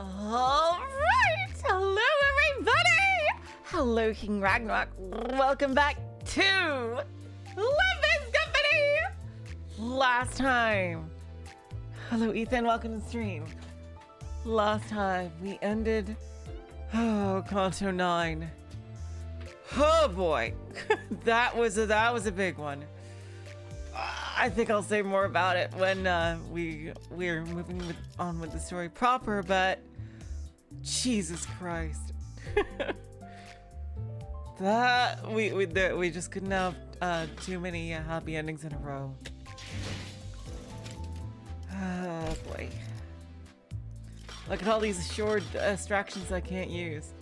All right, hello everybody. Hello King Ragnarok. Welcome back to Limbus Company. Last time. Hello Ethan, welcome to the stream. Last time we ended, Kanto 9. Oh boy, that was a big one. I think I'll say more about it when we're moving on with the story proper, but Jesus Christ. That we just couldn't have too many happy endings in a row. Oh boy. Look at all these assured distractions I can't use.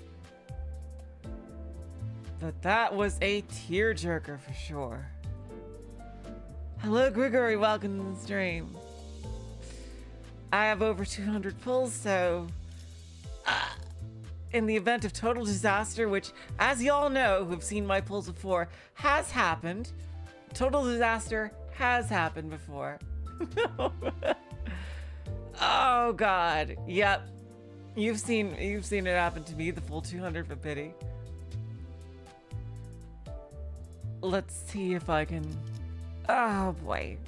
But that was a tearjerker for sure. Hello Grigory, welcome to the stream. I have over 200 pulls, so in the event of total disaster, which as y'all know who've seen my pulls before, has happened. Total disaster has happened before. Oh god. Yep. You've seen it happen to me, the full 200 for pity. Let's see if I can. Oh boy.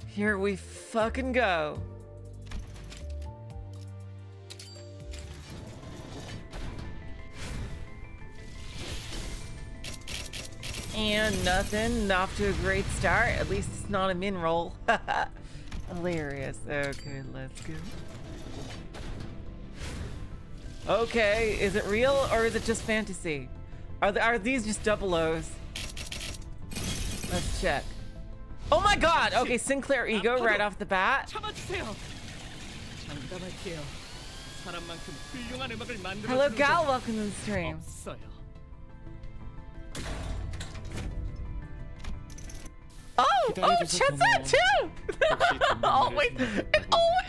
Here we fucking go. And nothing. Off to a great start. At least it's not a min roll. Hilarious. Okay, let's go. Okay, is it real or is it just fantasy? Are these just double O's? Let's check. Oh my god! Okay, Sinclair Ego right off the bat. Hello Gal, welcome to the stream. Oh, Chetza too! Always,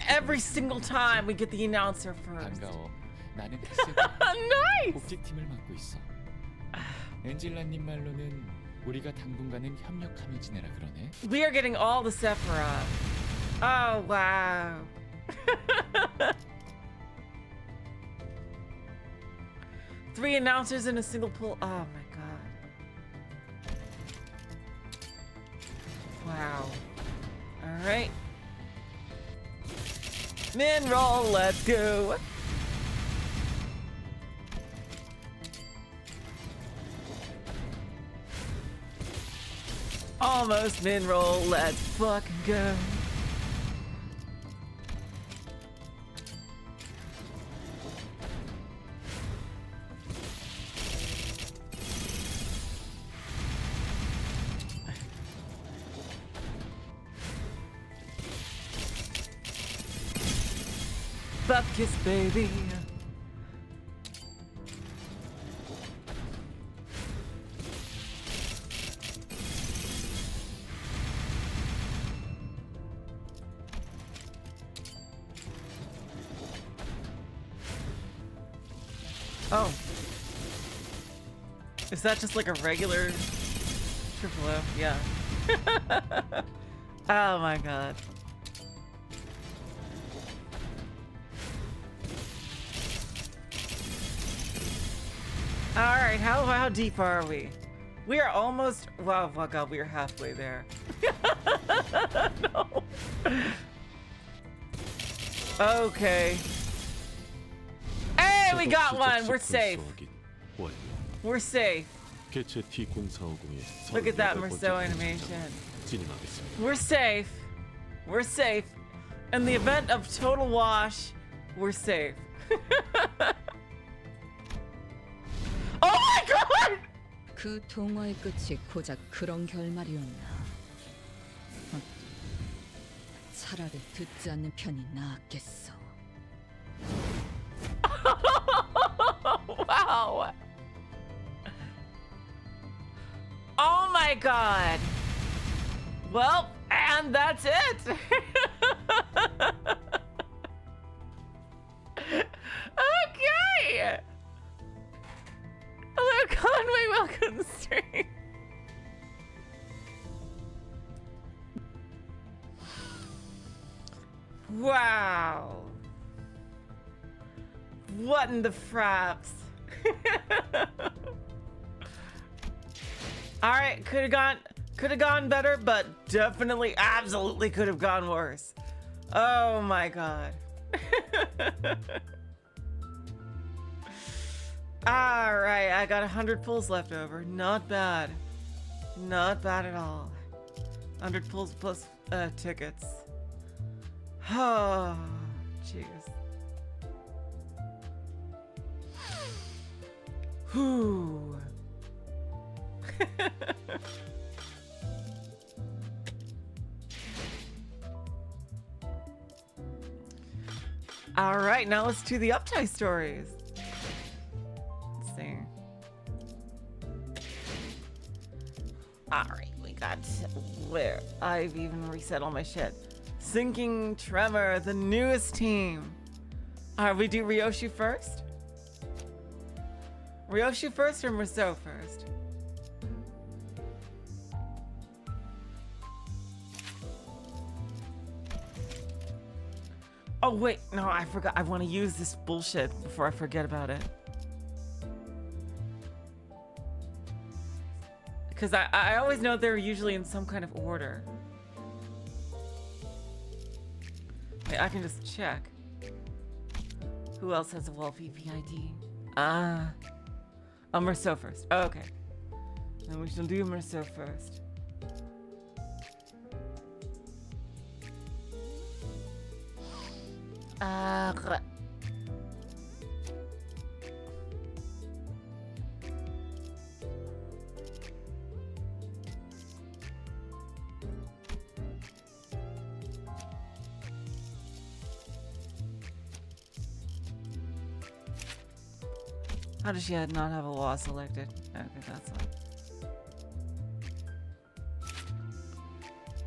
every single time we get the announcer first. Nice! We are getting all the Sephiroth. Oh wow. 3 announcers in a single pool. Oh my god. Wow. Alright. Min roll, let's go. Almost min roll, let's fucking go. Butt kiss, baby. Oh. Is that just like a regular triple O? Yeah. Oh my god. Alright, how deep are we? We are almost, wow, oh god, we are halfway there. No. Okay. Hey, we got one! We're safe. We're safe. Look at that Merceau animation. We're safe. We're safe. In the event of total wash, we're safe. Oh my god! 그 동화의 끝이 고작 그런 결말이었나? 차라리 듣지 않는 편이 나았겠어. Wow. Oh my god. Well, and that's it. Okay. Hello, Conway. Welcome to the stream. Wow. What in the fraps? Alright, could have gone better, but definitely, absolutely could have gone worse. Oh my god. Alright, I got 100 pulls left over. Not bad. Not bad at all. 100 pulls plus tickets. Oh, jeez. Whew. All right, now let's do the Uptie stories. Let's see. All right, we got where I've even reset all my shit. Sinking Tremor, the newest team. All right, we do Ryoshu first. Ryoshu first or Muso first? Oh wait, no, I forgot. I want to use this bullshit before I forget about it. Because I always know they're usually in some kind of order. Wait, I can just check. Who else has a Wall VPID? Muso first. Oh, okay. Then we shall do Muso first. How does she not have a law selected? Okay, that's why.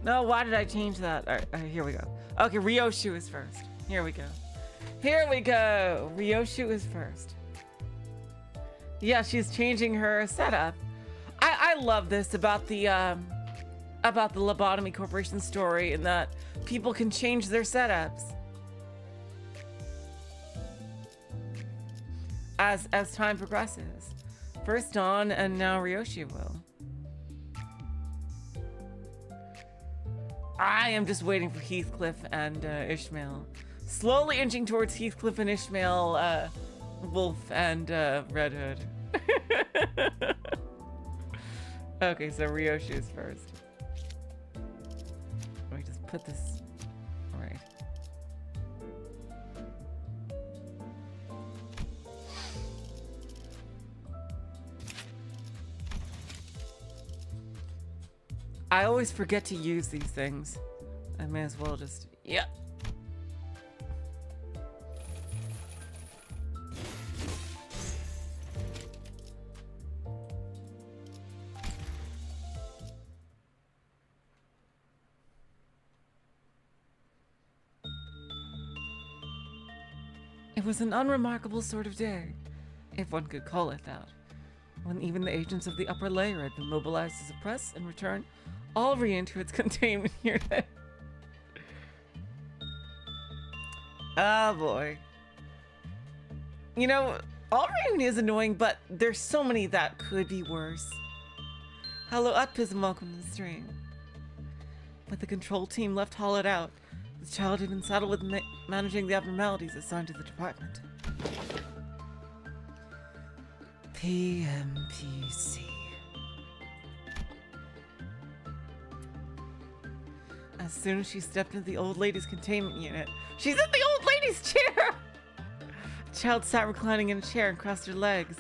No, why did I change that? All right, here we go. Okay, Ryoshu is first. Here we go. Here we go. Ryoshu is first. Yeah, she's changing her setup. I love this about the Lobotomy Corporation story, in that people can change their setups as time progresses. First Dawn, and now Ryoshu will. I am just waiting for Heathcliff and Ishmael. Slowly inching towards Heathcliff and Ishmael, Wolf and Red Hood. Okay, so Ryoshu is first. Let me just put this right. I always forget to use these things. I may as well just, yeah. It was an unremarkable sort of day, if one could call it that, when even the agents of the upper layer had been mobilized to suppress and return all Rien to its containment unit. Oh boy. You know, all Rien is annoying, but there's so many that could be worse. Hello, Uptie, and welcome to the stream. But the control team left hollowed out. The child had been saddled with managing the abnormalities assigned to the department. PMPC. As soon as she stepped into the old lady's containment unit, she's in the old lady's chair! The child sat reclining in a chair and crossed her legs,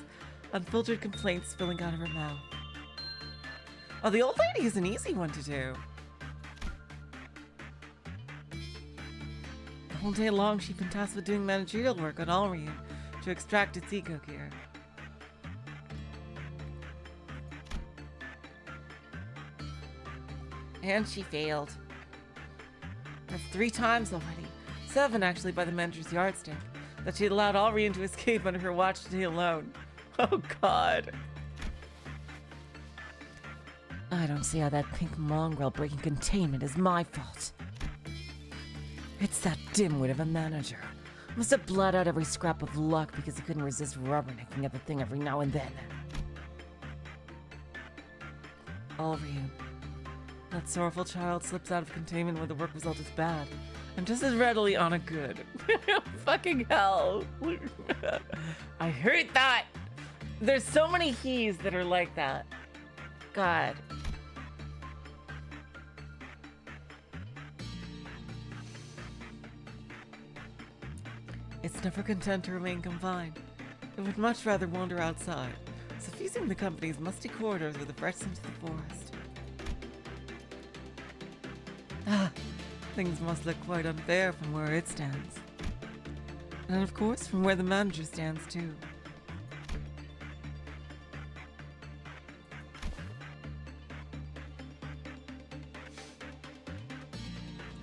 unfiltered complaints spilling out of her mouth. Oh, the old lady is an easy one to do. The whole day long, she'd been tasked with doing managerial work on Rien to extract its eco gear. And she failed. That's 3 times already. 7 actually by the manager's yardstick. That she'd allowed Rien to escape under her watch today alone. Oh god. I don't see how that pink mongrel breaking containment is my fault. It's that dimwit of a manager. Must have bled out every scrap of luck because he couldn't resist rubbernecking at the thing every now and then. All over you. That sorrowful child slips out of containment where the work result is bad, and just as readily on a good. Fucking hell. I heard that. There's so many he's that are like that. God. It's never content to remain confined. It would much rather wander outside, suffusing the company's musty corridors with a fresh scent of the forest. Ah, things must look quite unfair from where it stands. And of course, from where the manager stands too.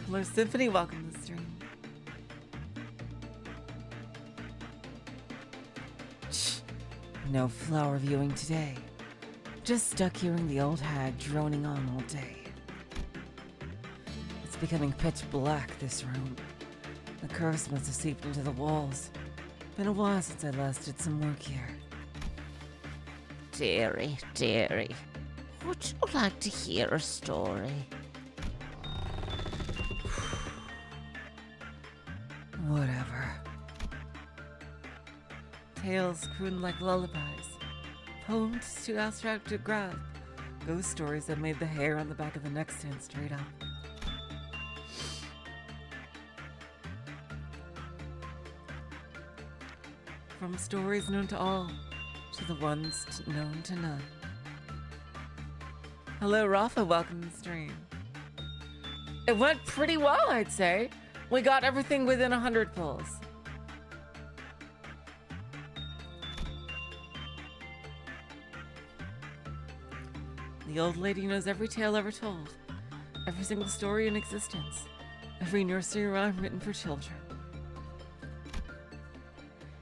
Hello, Symphony, welcome to the stream. Shh, no flower viewing today. Just stuck hearing the old hag droning on all day. It's becoming pitch black, this room. The curse must have seeped into the walls. Been a while since I last did some work here. Dearie, dearie, would you like to hear a story? Whatever. Tales crooned like lullabies. Poems too abstract to grasp. Ghost stories that made the hair on the back of the neck stand straight up. From stories known to all, to the ones known to none. Hello, Rafa, welcome to the stream. It went pretty well, I'd say. We got everything within 100 pulls. The old lady knows every tale ever told, every single story in existence, every nursery rhyme written for children.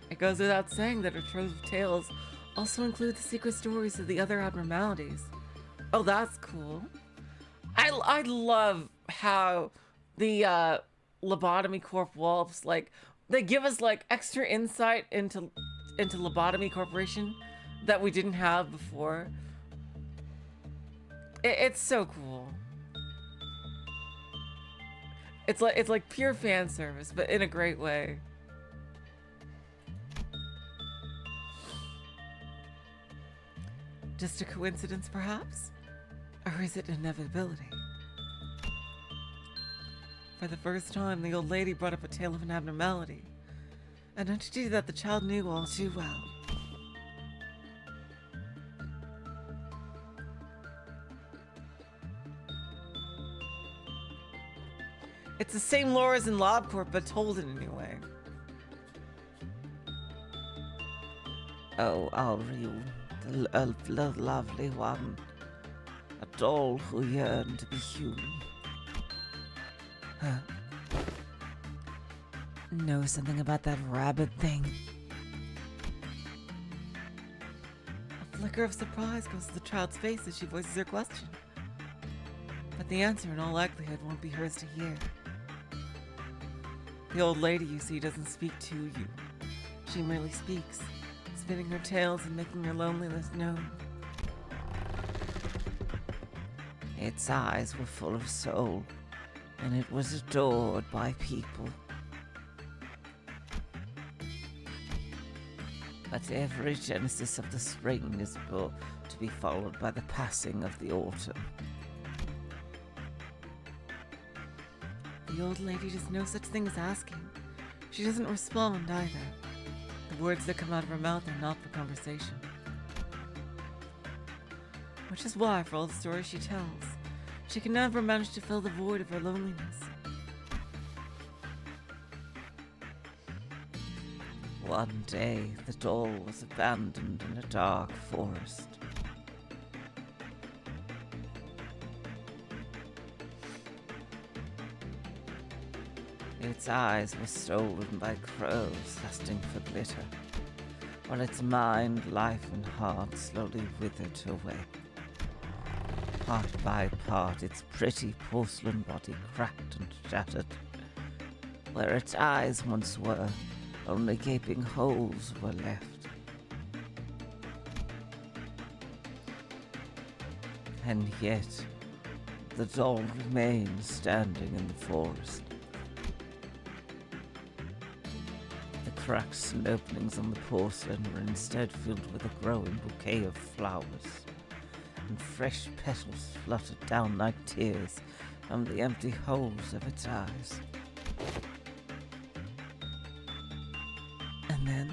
It goes without saying that her trove of tales also include the secret stories of the other abnormalities. Oh, that's cool. I love how the Lobotomy Corp Walps, like, they give us like extra insight into Lobotomy Corporation that we didn't have before. It's so cool. It's like pure fan service, but in a great way. Just a coincidence, perhaps? Or is it inevitability? For the first time, the old lady brought up a tale of an abnormality, an entity that the child knew all too well. It's the same lore as in LobCorp, but told in a new way. Oh, Ariel, the lovely one. A doll who yearned to be human. Huh. Know something about that rabbit thing? A flicker of surprise goes to the child's face as she voices her question. But the answer, in all likelihood, won't be hers to hear. The old lady, you see, doesn't speak to you. She merely speaks, spinning her tales and making her loneliness known. Its eyes were full of soul, and it was adored by people. But every genesis of the spring is to be followed by the passing of the autumn. The old lady does no such thing as asking. She doesn't respond either. The words that come out of her mouth are not for conversation. Which is why, for all the stories she tells, she can never manage to fill the void of her loneliness. One day, the doll was abandoned in a dark forest. Its eyes were stolen by crows lusting for glitter, while its mind, life, and heart slowly withered away. Part by part, its pretty porcelain body cracked and shattered. Where its eyes once were, Only gaping holes were left. And yet, the doll remained standing in the forest. The cracks and openings on the porcelain were instead filled with a growing bouquet of flowers, and fresh petals fluttered down like tears from the empty holes of its eyes. And then,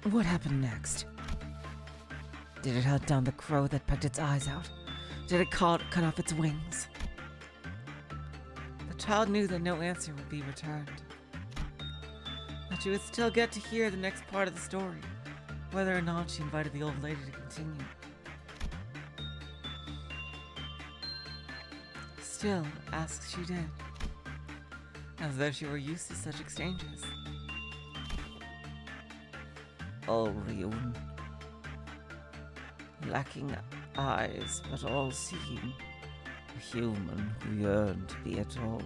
what happened next? Did it hunt down the crow that pecked its eyes out? Did it cut off its wings? The child knew that no answer would be returned. But she would still get to hear the next part of the story, whether or not she invited the old lady to continue. Still, ask she did, as though she were used to such exchanges. Oh, Rien, lacking eyes but all-seeing, a human who yearned to be at all.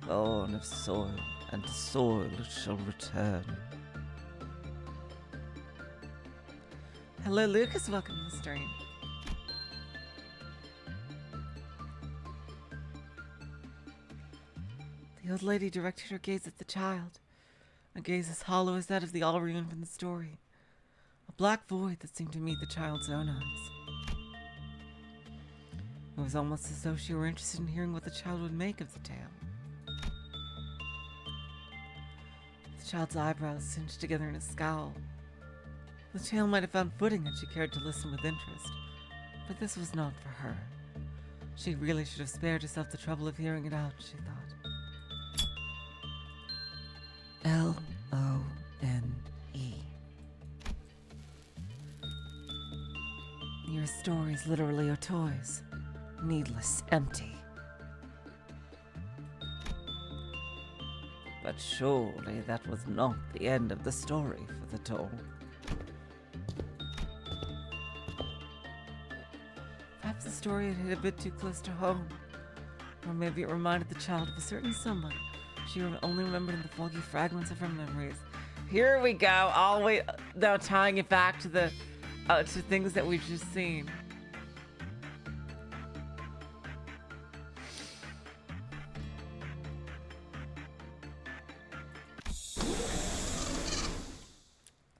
Born of soil, and to soil it shall return. Hello, Lucas. Welcome to the stream. The old lady directed her gaze at the child, a gaze as hollow as that of the Rien from the story, a black void that seemed to meet the child's own eyes. It was almost as though she were interested in hearing what the child would make of the tale. The child's eyebrows cinched together in a scowl. The tale might have found footing had she cared to listen with interest, but this was not for her. She really should have spared herself the trouble of hearing it out, she thought. L-O-N-E. Your stories literally are toys. Needless, empty. But surely that was not the end of the story for the doll. Perhaps the story had hit a bit too close to home. Or maybe it reminded the child of a certain someone she only remembered in the foggy fragments of her memories. Here we go, all the way now tying it back to the to things that we've just seen.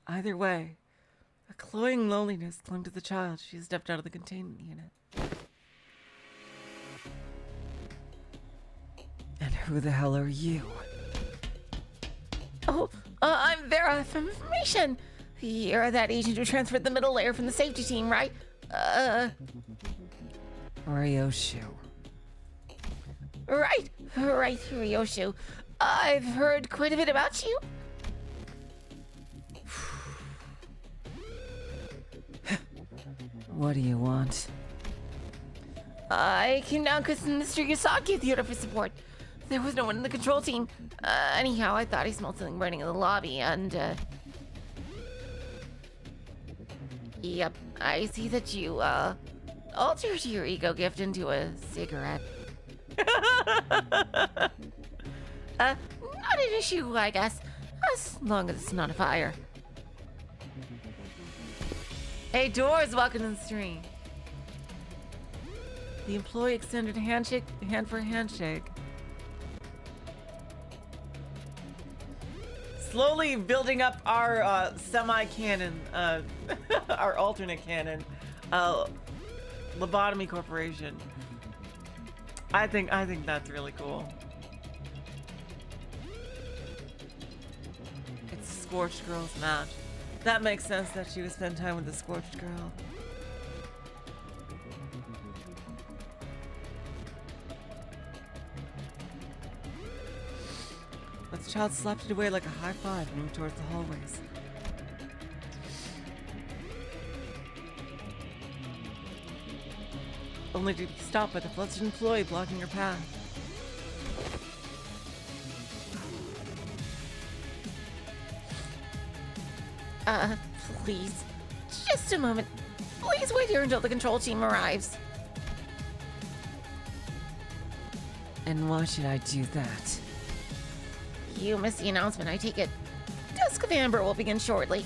Either way, a cloying loneliness clung to the child. She stepped out of the containment unit. And who the hell are you? Oh, I'm Vera from Information. You're that agent who transferred the middle layer from the safety team, right? Ryoshu. Right, Ryoshu. I've heard quite a bit about you. What do you want? I came down because Mr. Yasaki at the order for support. There was no one in the control team. Anyhow, I thought I smelled something burning in the lobby, and, Yep, I see that you, altered your ego gift into a cigarette. Not an issue, I guess, as long as it's not a fire. Hey, Doors, welcome to the stream. The employee extended a hand for a handshake. Slowly building up our semi-canon, our alternate canon, Lobotomy Corporation. I think that's really cool. It's a Scorched Girls match. That makes sense that she would spend time with the Scorched Girl. But the child slapped it away like a high five and moved towards the hallways. Only to be stopped by the flustered employee blocking her path. Please. Just a moment. Please wait here until the control team arrives. And why should I do that? You missed the announcement, I take it. Dusk of Amber will begin shortly.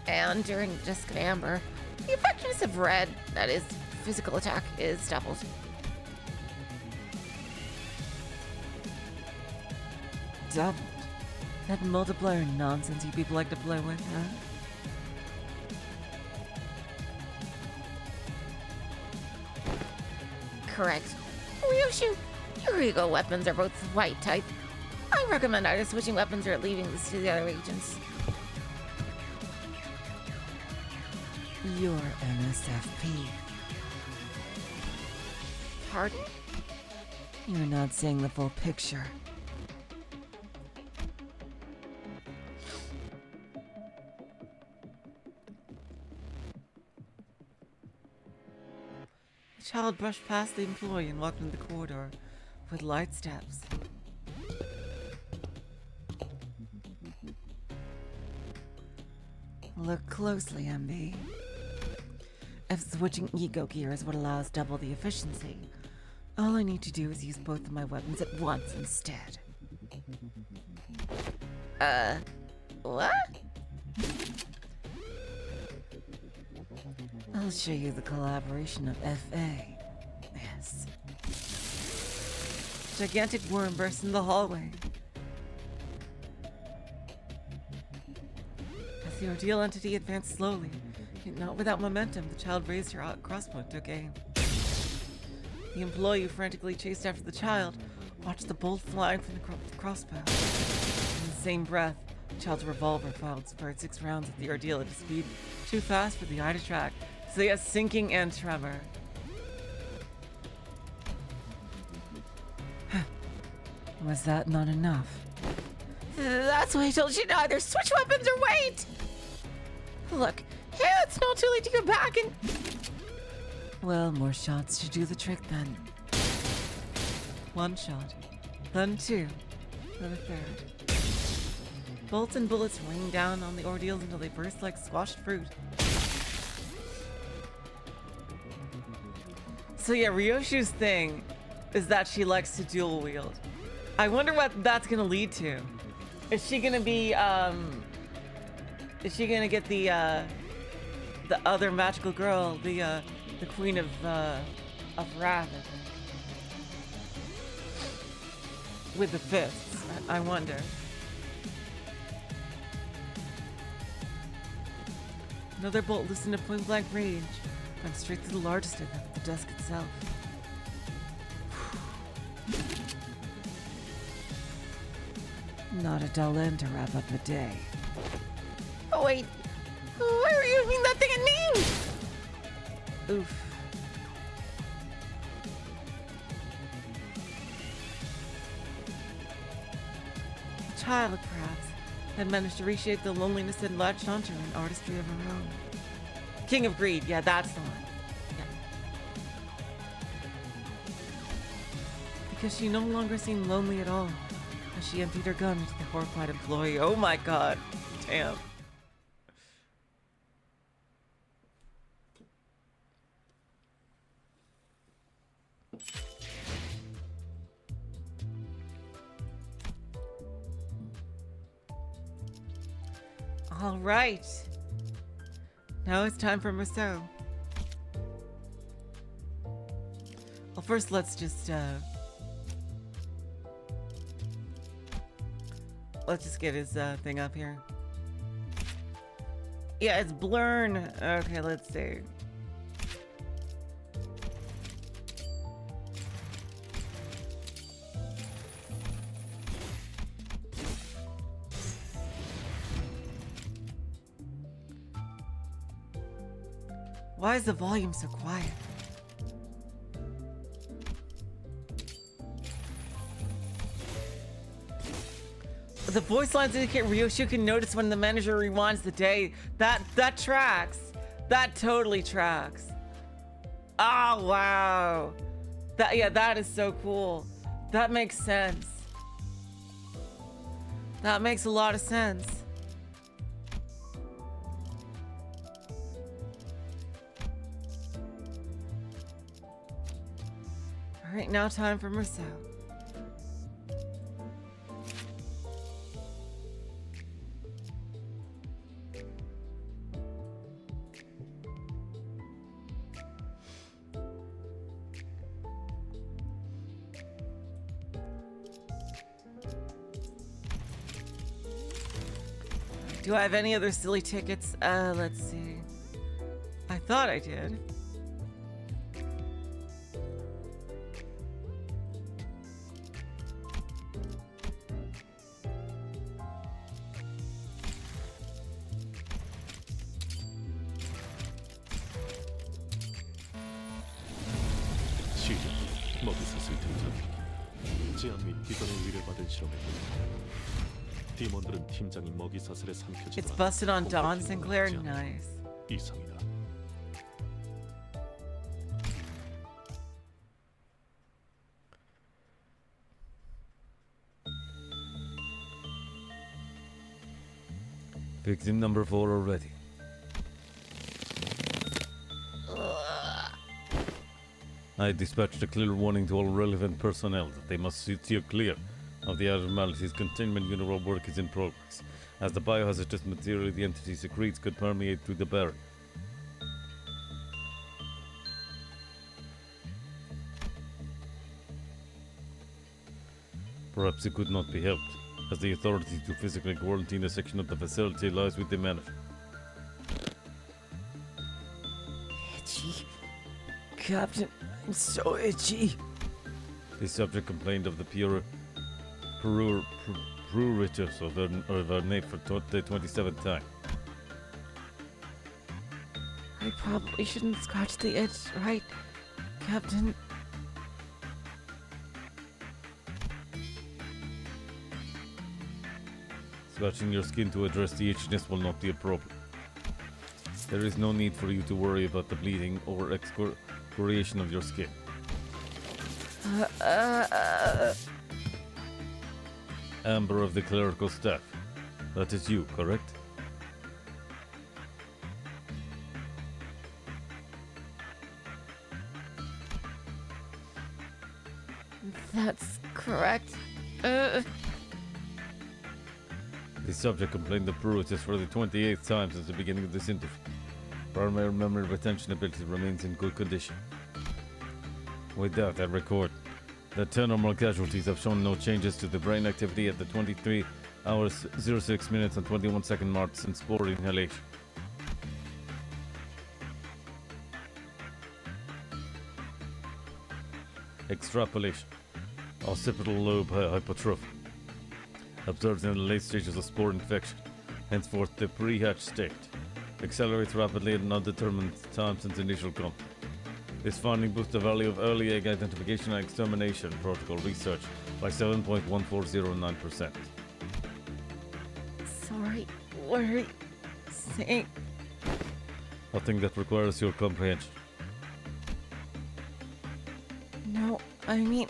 And during Dusk of Amber, the effectiveness of red, that is, physical attack, is doubled. Doubled? That multiplier nonsense you people like to play with, huh? Correct. Ryoshu, your ego weapons are both white type. I recommend either switching weapons or leaving this to the other agents. You're NSFP. Pardon? You're not seeing the full picture. The child brushed past the employee and walked into the corridor with light steps. Look closely, MB. If switching ego gear is what allows double the efficiency, all I need to do is use both of my weapons at once instead. What? I'll show you the collaboration of FA. Yes. Gigantic worm burst in the hallway. As the Ordeal entity advanced slowly, yet not without momentum, the child raised her crossbow and took aim. The employee who frantically chased after the child watched the bolt flying from the crossbow. In the same breath, the child's revolver fired 6 rounds at the Ordeal at a speed too fast for the eye to track, so yes, sinking and tremor. Was that not enough? That's why I told you to either switch weapons or wait! Look, it's not too late to go back and... Well, more shots to do the trick then. 1 shot, then 2, then a third. Bolts and bullets rain down on the Ordeals until they burst like squashed fruit. So yeah, Ryoshu's thing is that she likes to dual wield. I wonder what that's gonna lead to. Is she gonna be, is she gonna get the other magical girl, the queen of wrath, I think. With the fists, I wonder. Another bolt listened at point blank range, went straight through the largest of them, the Dusk itself. Not a dull end to wrap up the day. Oh wait, why are you using that thing at me? Oof. A child, perhaps, had managed to reshape the loneliness that latched onto her in artistry of her own. King of Greed, yeah, that's the one. Yeah. Because she no longer seemed lonely at all as she emptied her gun into the horrified employee. Oh my god. Damn. All right. Now it's time for Marceau. Well, first let's just get his thing up here. Yeah, it's Blurn. Okay, let's see. Why is the volume so quiet? The voice lines indicate Ryoshu can notice when the manager rewinds the day. That tracks. That totally tracks. Oh wow. That is so cool. That makes sense. That makes a lot of sense. All right, now time for Marceau. Do I have any other silly tickets? Let's see. I thought I did. 시작. 먹이사슬 등장. 제한 및 기존의 의뢰 받은 실험에 팀원들은 팀장이 먹이사슬에 삼켜지거나 It's busted on Dawn 공격적인 Sinclair. 제한. Nice. 이상이다. Victim number 4 already. I dispatched a clear warning to all relevant personnel that they must steer clear of the abnormalities. Containment unit work is in progress, as the biohazardous material the entity secretes could permeate through the barrier. Perhaps it could not be helped, as the authority to physically quarantine a section of the facility lies with the manager. Itchy. Captain, I'm so itchy. The subject complained of the pruritus of her nape for the 27th time. I probably shouldn't scratch the itch, right, Captain? Scratching your skin to address the itchiness will not be appropriate. There is no need for you to worry about the bleeding or excoriation of your skin. Amber of the clerical staff. That is you, correct? That's correct. The subject complained of pruritus for the 28th time since the beginning of this interview. Primary memory retention ability remains in good condition. With that, I record that 10 or more casualties have shown no changes to the brain activity at the 23 hours, 06 minutes and 21 second mark since spore inhalation. Extrapolation. Occipital lobe hypertrophy. Observed in the late stages of spore infection, henceforth the pre-hatch state. Accelerates rapidly at an undetermined time since initial contact. This finding boosts the value of early egg identification and extermination protocol research by 7.1409%. Sorry, what are you saying? Nothing that requires your comprehension. No, I mean,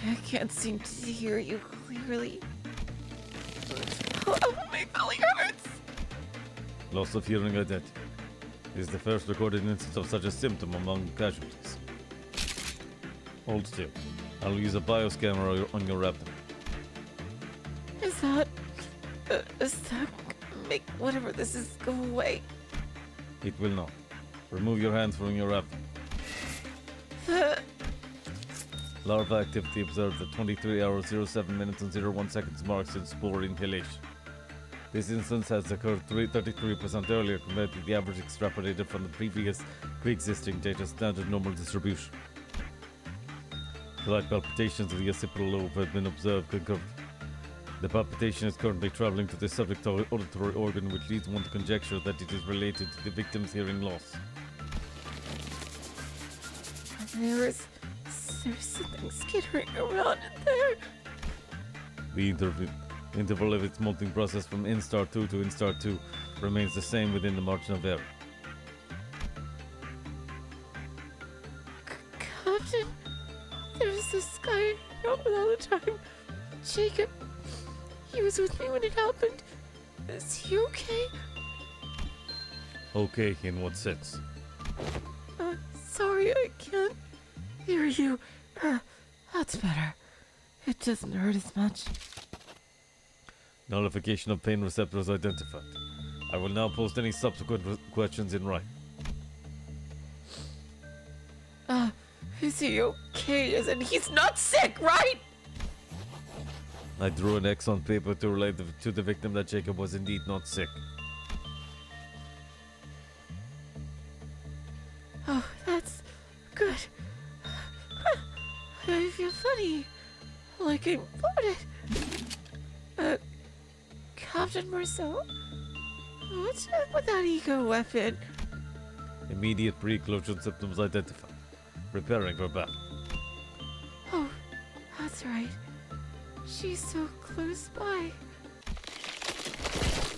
I can't seem to hear you clearly. Oh, my belly hurts! Loss of hearing identity is the first recorded instance of such a symptom among casualties. Hold still. I'll use a bioscanner on your abdomen. Is that make whatever this is go away? It will not. Remove your hands from your abdomen. Larva activity observed at 23 hours, 07 minutes and 01 seconds marks since spore inhalation. This instance has occurred 33% earlier compared to the average extrapolated from the previous pre-existing data standard normal distribution. Slight palpitations of the occipital lobe have been observed concurrently. The palpitation is currently traveling to the subject auditory organ, which leads one to conjecture that it is related to the victim's hearing loss. There's something skittering around in there. The interval of its molting process from instar 2 to instar 2 remains the same within the margin of error. Captain, there's this guy I know all the time. Jacob. He was with me when it happened. Is he okay? Okay, in what sense? Sorry, I can't hear you. That's better. It doesn't hurt as much. Nullification of pain receptors identified. I will now post any subsequent questions in writing. Is he okay? As in, he's not sick, right? I drew an X on paper to relate to the victim that Jacob was indeed not sick. Oh, that's good. I feel funny. Like I'm bloated. Captain Marceau? What's up with that eco weapon? Immediate pre-eclosion symptoms identified. Preparing for battle. Oh, that's right. She's so close by.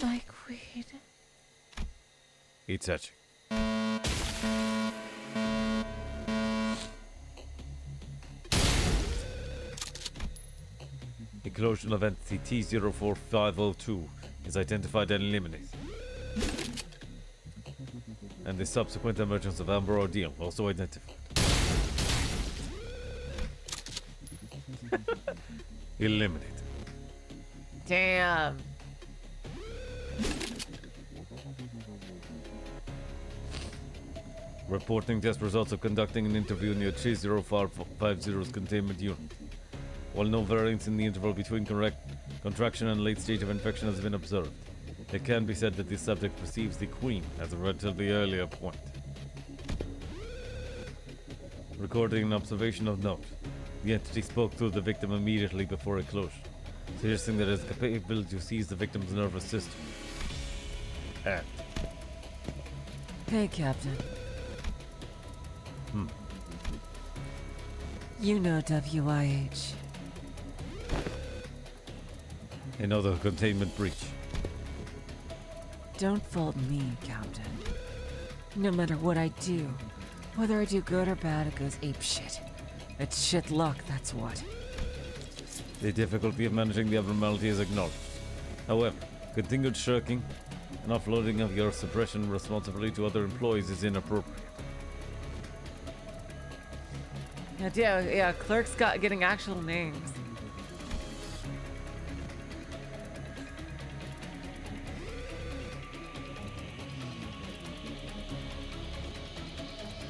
My queen. It's hatching. Eclosion of entity T04502 is identified and eliminated. And the subsequent emergence of Amber Ordeal also identified. Eliminated. Damn. Reporting test results of conducting an interview near 3050's containment unit. While no variance in the interval between contraction and late stage of infection has been observed, it can be said that the subject perceives the Queen as a relatively earlier point. Recording an observation of note, the entity spoke to the victim immediately before eclosion, suggesting that it is capable to seize the victim's nervous system. And Hey, Captain. You know WIH. another containment breach. Don't fault me, Captain. No matter what I do, whether I do good or bad, it goes ape shit. It's shit luck, that's what. The difficulty of managing the abnormality is acknowledged. However, continued shirking and offloading of your suppression responsibility to other employees is inappropriate. Yeah, clerks getting actual names.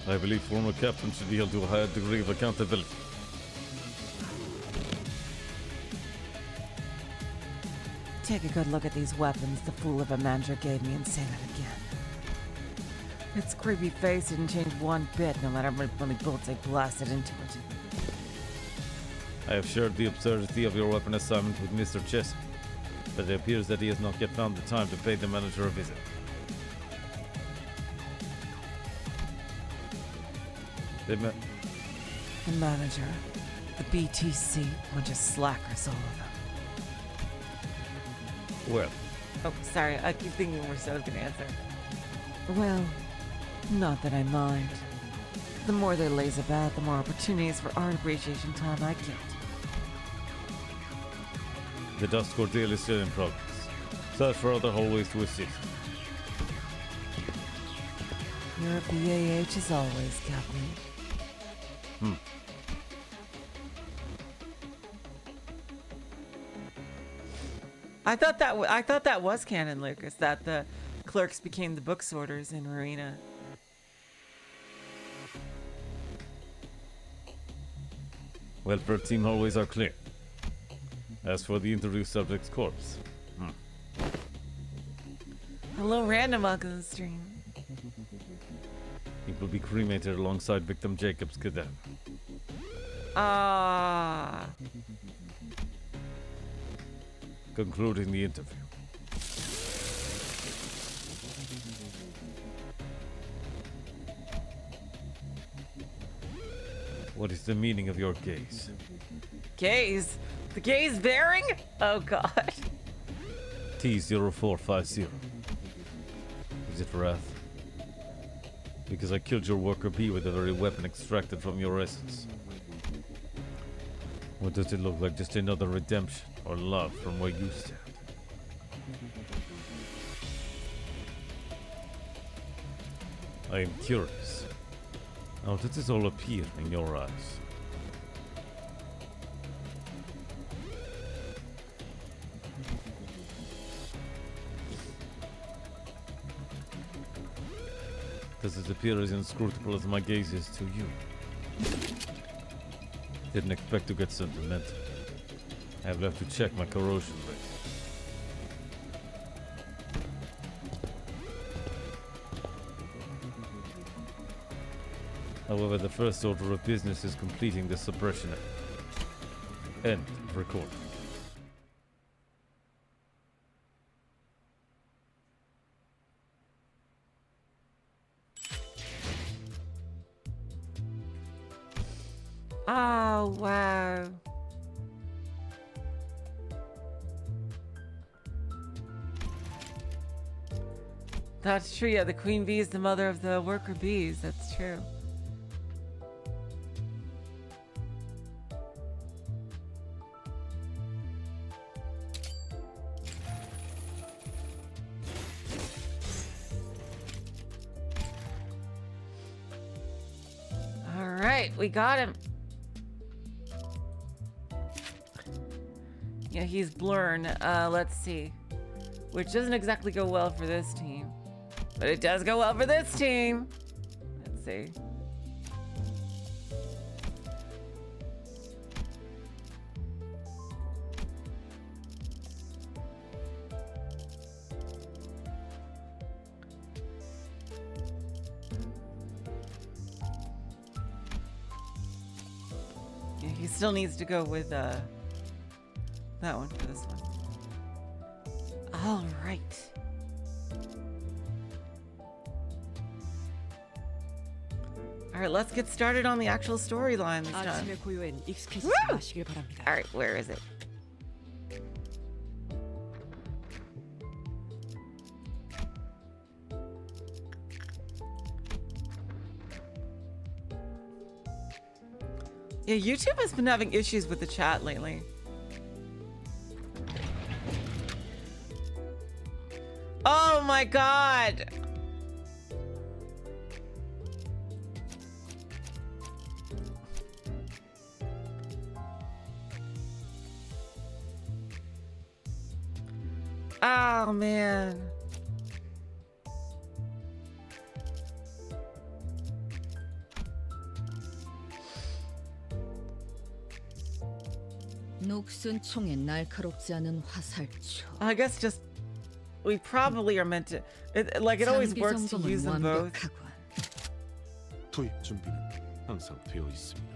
I believe former captains should be held to a higher degree of accountability. Take a good look at these weapons the fool of a manager gave me and say that again. Its creepy face didn't change one bit, no matter how many bullets I blasted into it. I have shared the absurdity of your weapon assignment with Mr. Chesney, but it appears that he has not yet found the time to pay the manager a visit. The manager, the BTC, bunch of slackers, all of them. Well, Oh, sorry. I keep thinking Marceau's gonna answer. Well, not that I mind. The more they laze about, the more opportunities for art appreciation time I get. the Dusk Ordeal is still in progress. Search for other hallways to assist. You're a BAH as always, Captain. I thought that was canon, Lucas. That the clerks became the book sorters in Marina. Welfare team hallways are clear. As for the interview subject's corpse, Hello, random. Welcome to the stream. it will be cremated alongside victim Jacob's cadaver. Ah. Concluding the interview. What is the meaning of your gaze? Gaze. The gaze bearing? Oh god. T0450. Is it wrath? Because I killed your worker bee with the very weapon extracted from your essence. Or does it look like just another redemption or love from where you stand? I am curious. How does this all appear in your eyes? Does it appear as inscrutable as my gaze is to you? Didn't expect to get sentimental. I've left to check my corrosion rate. However, the first order of business is completing the suppression. End of recording. Oh, wow. That's true, yeah, the queen bee is the mother of the worker bees. That's true. All right, we got him. Yeah, he's Blurn. Let's see. Which doesn't exactly go well for this team. But it does go well for this team. Let's see. Yeah, he still needs to go with that one for this one. All right. All right, let's get started on the actual storyline this time. 아침의 고요엔 익숙해지지 Woo! 마시길 바랍니다. All right, where is it? Yeah, YouTube has been having issues with the chat lately. Oh my god! Oh man. 녹슨 총에 날카롭지 않은 화살초. I guess just we probably are meant to like it always 장비 works to 점검은 use them both. 완벽하군. 투입 준비는 항상 되어 있습니다.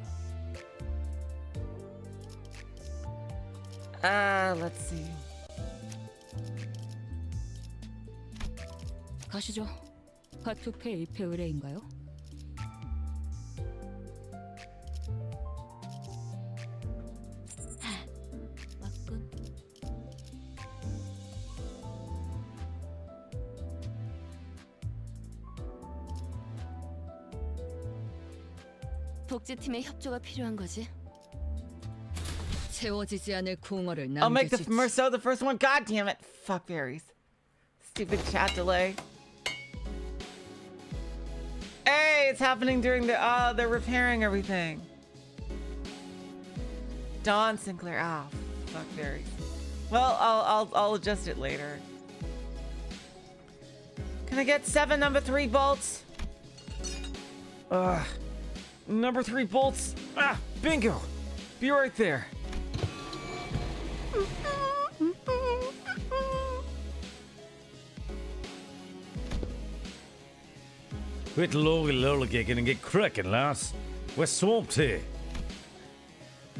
Let's see. 가시죠. 화투페 1패 의뢰인가요? 맞군. 복제팀의 협조가 필요한 거지. 채워지지 않을 공허를 I'll make the 남겨주지. Merceau the first one. God damn it. Fuck berries. Stupid chat delay. Hey, it's happening during the they're repairing everything. Dawn Sinclair. Ah, fuck berries. Well, I'll adjust it later. Can I get 7 number 3 bolts? Number 3 bolts. Ah, bingo. Be right there. Quit lollygagging and get cracking, lass. We're swamped here.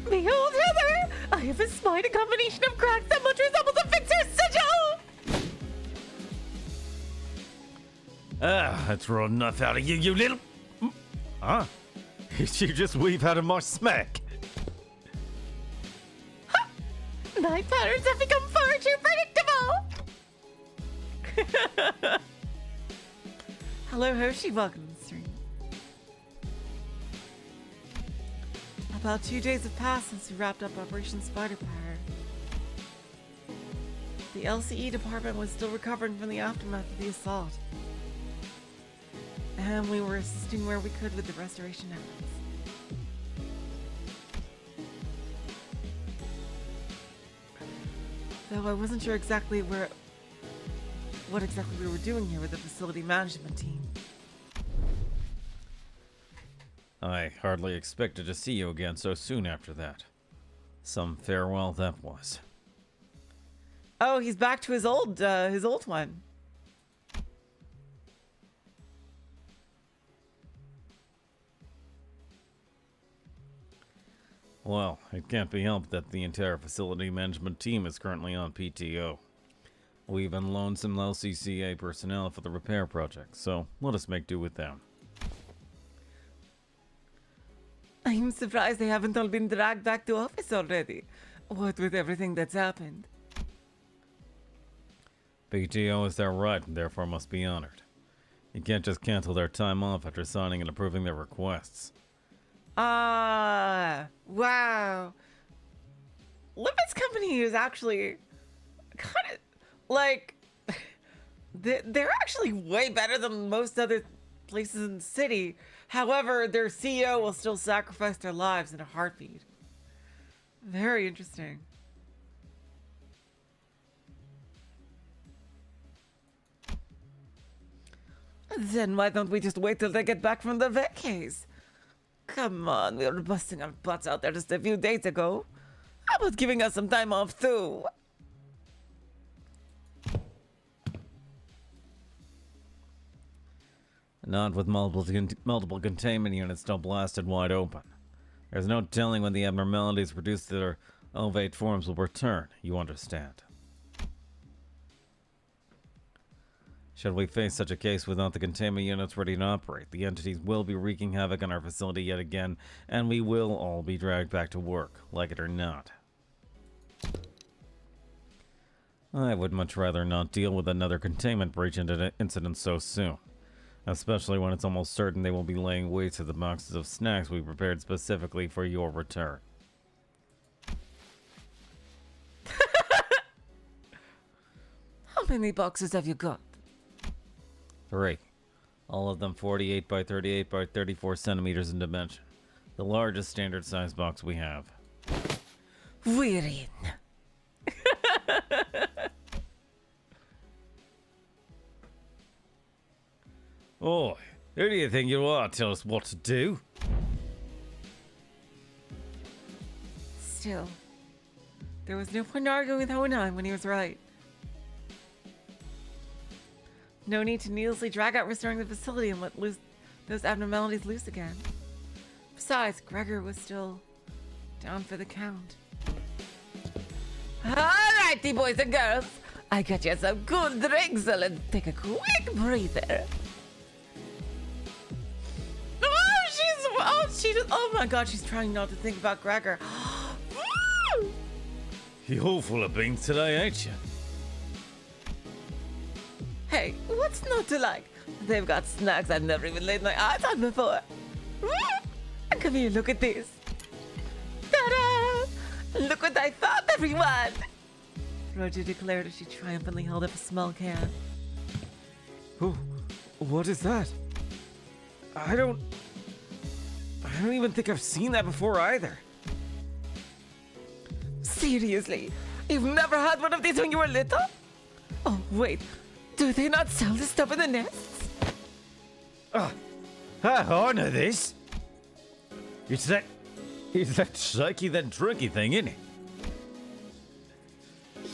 Behold, Heather! I have espied a combination of cracks that much resembles a fixer's sigil! Ah, that's raw enough out of you, you little... Huh? You just weave out of my smack. My patterns have become far too predictable! Hello, Hoshi. Welcome to the stream. About 2 days have passed since we wrapped up Operation Spider Power. The LCE department was still recovering from the aftermath of the assault. And we were assisting where we could with the restoration efforts. Though I wasn't sure exactly what exactly we were doing here with the facility management team. I hardly expected to see you again so soon after that. Some farewell that was. Oh, he's back to his old one. Well, it can't be helped that the entire facility management team is currently on PTO. We even loaned some LCCA personnel for the repair project, so let us make do with them. I'm surprised they haven't all been dragged back to office already. What with everything that's happened. PTO is their right and therefore must be honored. You can't just cancel their time off after signing and approving their requests. Ah, wow. Limbus Company is actually kind of like they're actually way better than most other places in the city. However, their CEO will still sacrifice their lives in a heartbeat. Very interesting. Then why don't we just wait till they get back from the vacays? Come on, we were busting our butts out there just a few days ago. How about giving us some time off too? Not with multiple containment units still blasted wide open. There's no telling when the abnormalities produced their ovate forms will return, you understand. Should we face such a case without the containment units ready to operate, the entities will be wreaking havoc on our facility yet again, and we will all be dragged back to work, like it or not. I would much rather not deal with another containment breach incident so soon. Especially when it's almost certain they will be laying waste to the boxes of snacks we prepared specifically for your return. How many boxes have you got? 3. All of them 48 by 38 by 34 centimeters in dimension. The largest standard size box we have. We're in. Oh, who do you think you are? Tell us what to do. Still, there was no point arguing with 09 when he was right. No need to needlessly drag out restoring the facility and let loose those abnormalities loose again. Besides, Gregor was still down for the count. Alrighty, boys and girls. I got you some good drinks, so let's take a quick breather. Oh my god, she's trying not to think about Gregor. You're full of beans today, ain't you? Hey, what's not to like? They've got snacks I've never even laid my eyes on before. Come here, look at this. Ta-da! Look what I found, everyone! Roger declared as she triumphantly held up a small can. Oh, what is that? I don't even think I've seen that before either. Seriously? You've never had one of these when you were little? Oh, wait. Do they not sell this stuff in the nests? I know this. It's that shaky, that drunky thing, isn't it?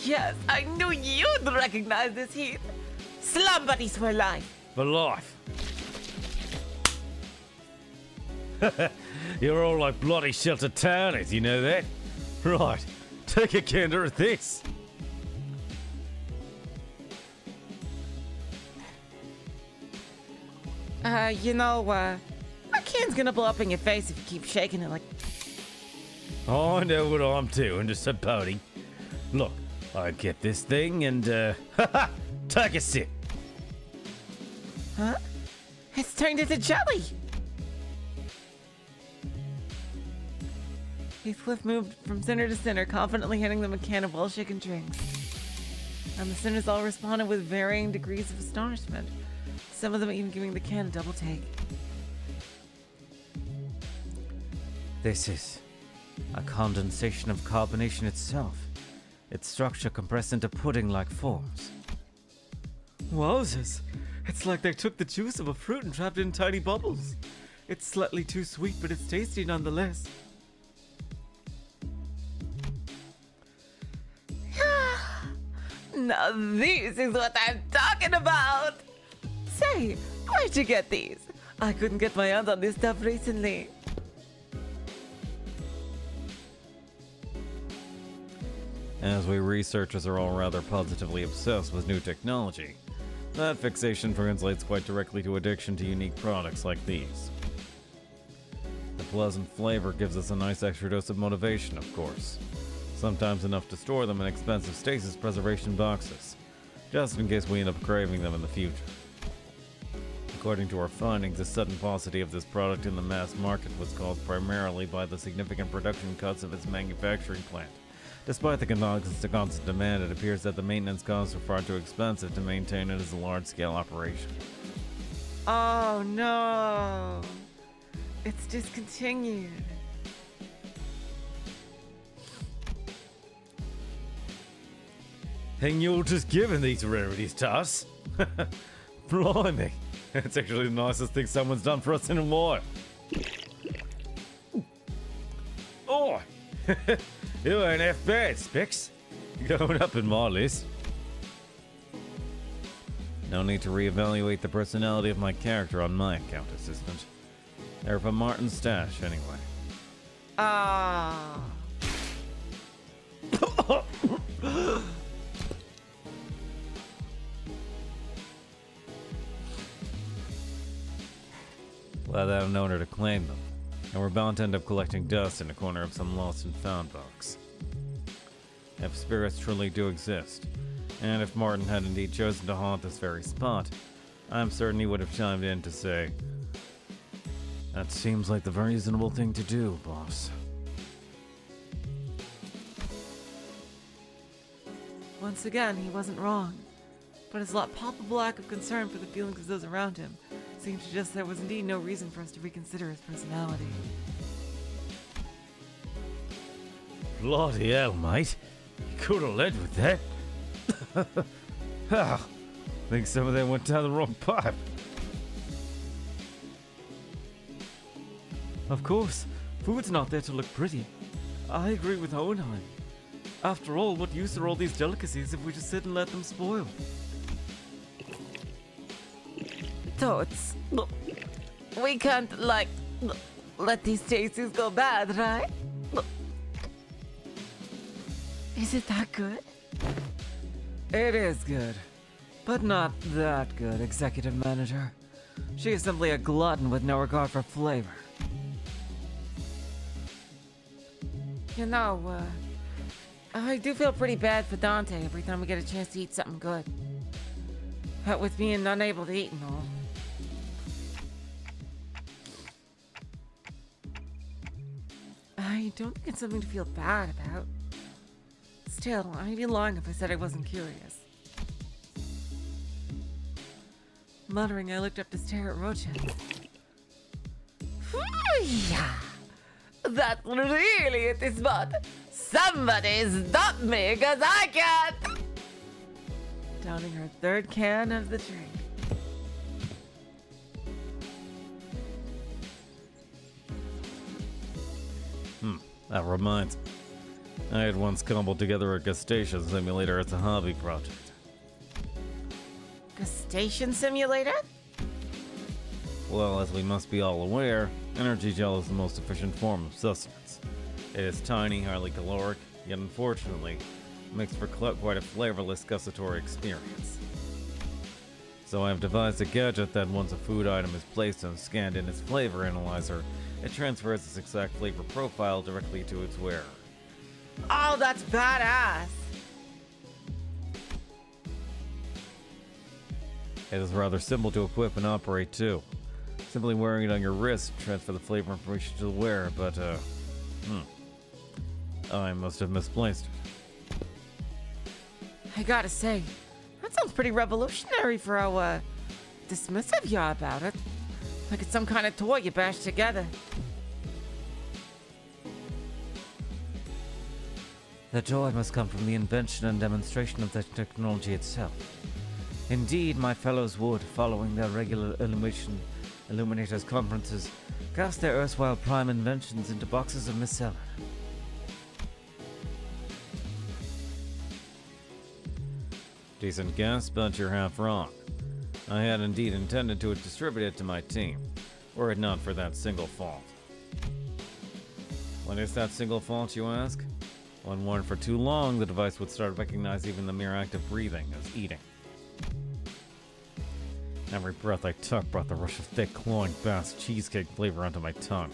Yes, I knew you'd recognize this heat. Slum buddies for life. For life. You're all like bloody sheltered townies, you know that? Right, take a gander at this. My can's gonna blow up in your face if you keep shaking it like... I know what I'm doing, just a pony. Look, I get this thing and, take a sip. Huh? It's turned into jelly! Heathcliff moved from center to center, confidently handing them a can of well-shaken drinks. And the sinners all responded with varying degrees of astonishment, some of them even giving the can a double take. This is a condensation of carbonation itself. Its structure compressed into pudding-like forms. Wowzers! It's like they took the juice of a fruit and trapped it in tiny bubbles. It's slightly too sweet, but it's tasty nonetheless. Now this is what I'm talking about. Say, where'd you get these? I couldn't get my hands on this stuff recently. As we researchers are all rather positively obsessed with new technology, that fixation translates quite directly to addiction to unique products like these. The pleasant flavor gives us a nice extra dose of motivation, of course. Sometimes enough to store them in expensive stasis preservation boxes, just in case we end up craving them in the future. According to our findings, the sudden paucity of this product in the mass market was caused primarily by the significant production cuts of its manufacturing plant. Despite the constant demand, it appears that the maintenance costs are far too expensive to maintain it as a large-scale operation. Oh no. It's discontinued. And you're just giving these rarities to us? Blimey, that's actually the nicest thing someone's done for us in a while. Oh, you ain't half bad, Spix. Going up in my list. No need to reevaluate the personality of my character on my account, assistant. They're from Martin's stash, anyway. Ah. Glad that I've known her to claim them, and we're bound to end up collecting dust in a corner of some lost and found box. If spirits truly do exist, and if Martin had indeed chosen to haunt this very spot, I'm certain he would have chimed in to say, "That seems like the very reasonable thing to do, boss." Once again, he wasn't wrong, but his palpable lack of concern for the feelings of those around him seemed to suggest there was indeed no reason for us to reconsider his personality. Bloody hell, mate. You could have led with that. Think some of them went down the wrong pipe. Of course, food's not there to look pretty. I agree with Hohenheim. After all, what use are all these delicacies if we just sit and let them spoil? Toads. We can't, let these tastes go bad, right? Is it that good? It is good, but not that good, Executive Manager. She is simply a glutton with no regard for flavor. You know, I do feel pretty bad for Dante every time we get a chance to eat something good. What with being unable to eat and all. I don't think it's something to feel bad about. Still, I'd be lying if I said I wasn't curious. Muttering, I looked up to stare at Rochen. Yeah, that's really it is spot. Somebody stop me, cause I can't. Downing her third can of the drink. That reminds me. I had once cobbled together a Gesselschaft simulator as a hobby project. Station simulator? Well, as we must be all aware, energy gel is the most efficient form of sustenance. It is tiny, highly caloric, yet unfortunately, makes for quite a flavorless gustatory experience. So I have devised a gadget that once a food item is placed and scanned in its flavor analyzer, it transfers its exact flavor profile directly to its wearer. Oh, that's badass. It is rather simple to equip and operate too. Simply wearing it on your wrist to transfer the flavor information to the wearer, but I must have misplaced it. I gotta say, that sounds pretty revolutionary for how, dismissive you are about it. Like it's some kind of toy you bash together. The joy must come from the invention and demonstration of the technology itself. Indeed, my fellows would, following their regular Illuminators conferences, cast their erstwhile prime inventions into boxes of miscellany. Decent guess, but you're half wrong. I had indeed intended to distribute it to my team, were it not for that single fault. What is that single fault, you ask? When worn for too long, the device would start to recognize even the mere act of breathing as eating. Every breath I took brought the rush of thick, cloying Bass cheesecake flavor onto my tongue.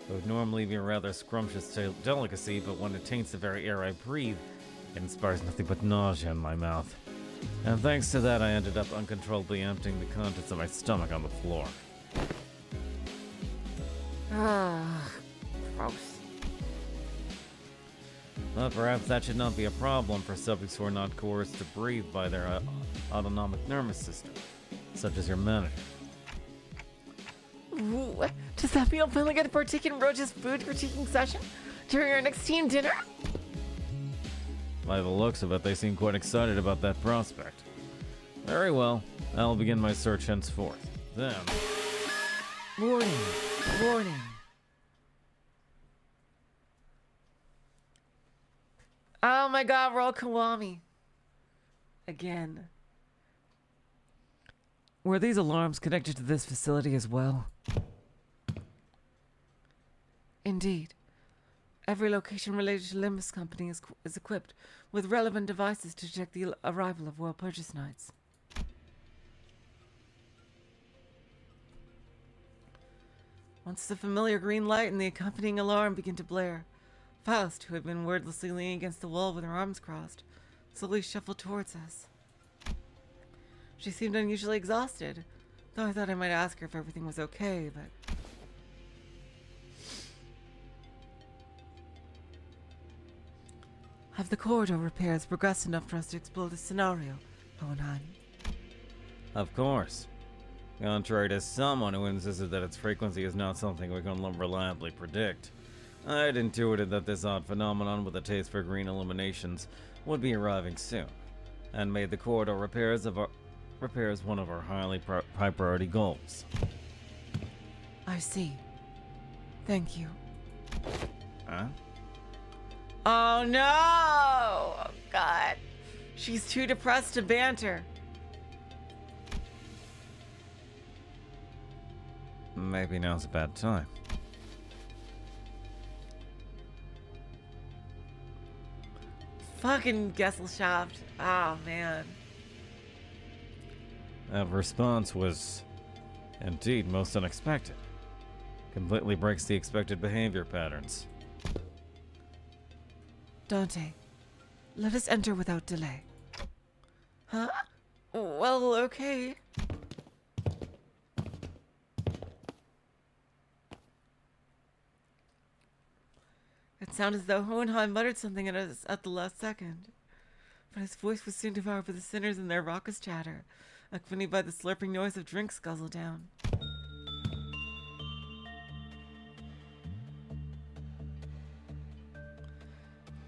It would normally be a rather scrumptious delicacy, but when it taints the very air I breathe, it inspires nothing but nausea in my mouth. And thanks to that, I ended up uncontrollably emptying the contents of my stomach on the floor. Ah, gross. But perhaps that should not be a problem for subjects who are not coerced to breathe by their autonomic nervous system, such as your manager. Ooh, does that mean I'll finally get to partake in Roach's food critiquing session during our next team dinner? By the looks of it, they seem quite excited about that prospect. Very well, I'll begin my search henceforth. Then... Warning. Warning. Oh my god, we're all Kiwami. Again. Were these alarms connected to this facility as well? Indeed. Every location related to Limbus Company is equipped with relevant devices to detect the arrival of Walpurgisnights. Once the familiar green light and the accompanying alarm begin to blare, Faust, who had been wordlessly leaning against the wall with her arms crossed, slowly shuffled towards us. She seemed unusually exhausted, though I thought I might ask her if everything was okay, but... Have the corridor repairs progressed enough for us to explore the scenario, Hohenheim? Of course. Contrary to someone who insisted that its frequency is not something we can reliably predict, I'd intuited that this odd phenomenon with a taste for green illuminations would be arriving soon, and made the corridor repairs one of our high priority goals. I see. Thank you. Huh? Oh no! Oh god. She's too depressed to banter. Maybe now's a bad time. Fucking Gesselschaft. Oh man. That response was indeed most unexpected. Completely breaks the expected behavior patterns. Dante, let us enter without delay. Huh? Well, okay. It sounded as though Hohenheim muttered something at us at the last second, but his voice was soon devoured by the sinners and their raucous chatter, accompanied by the slurping noise of drinks guzzled down.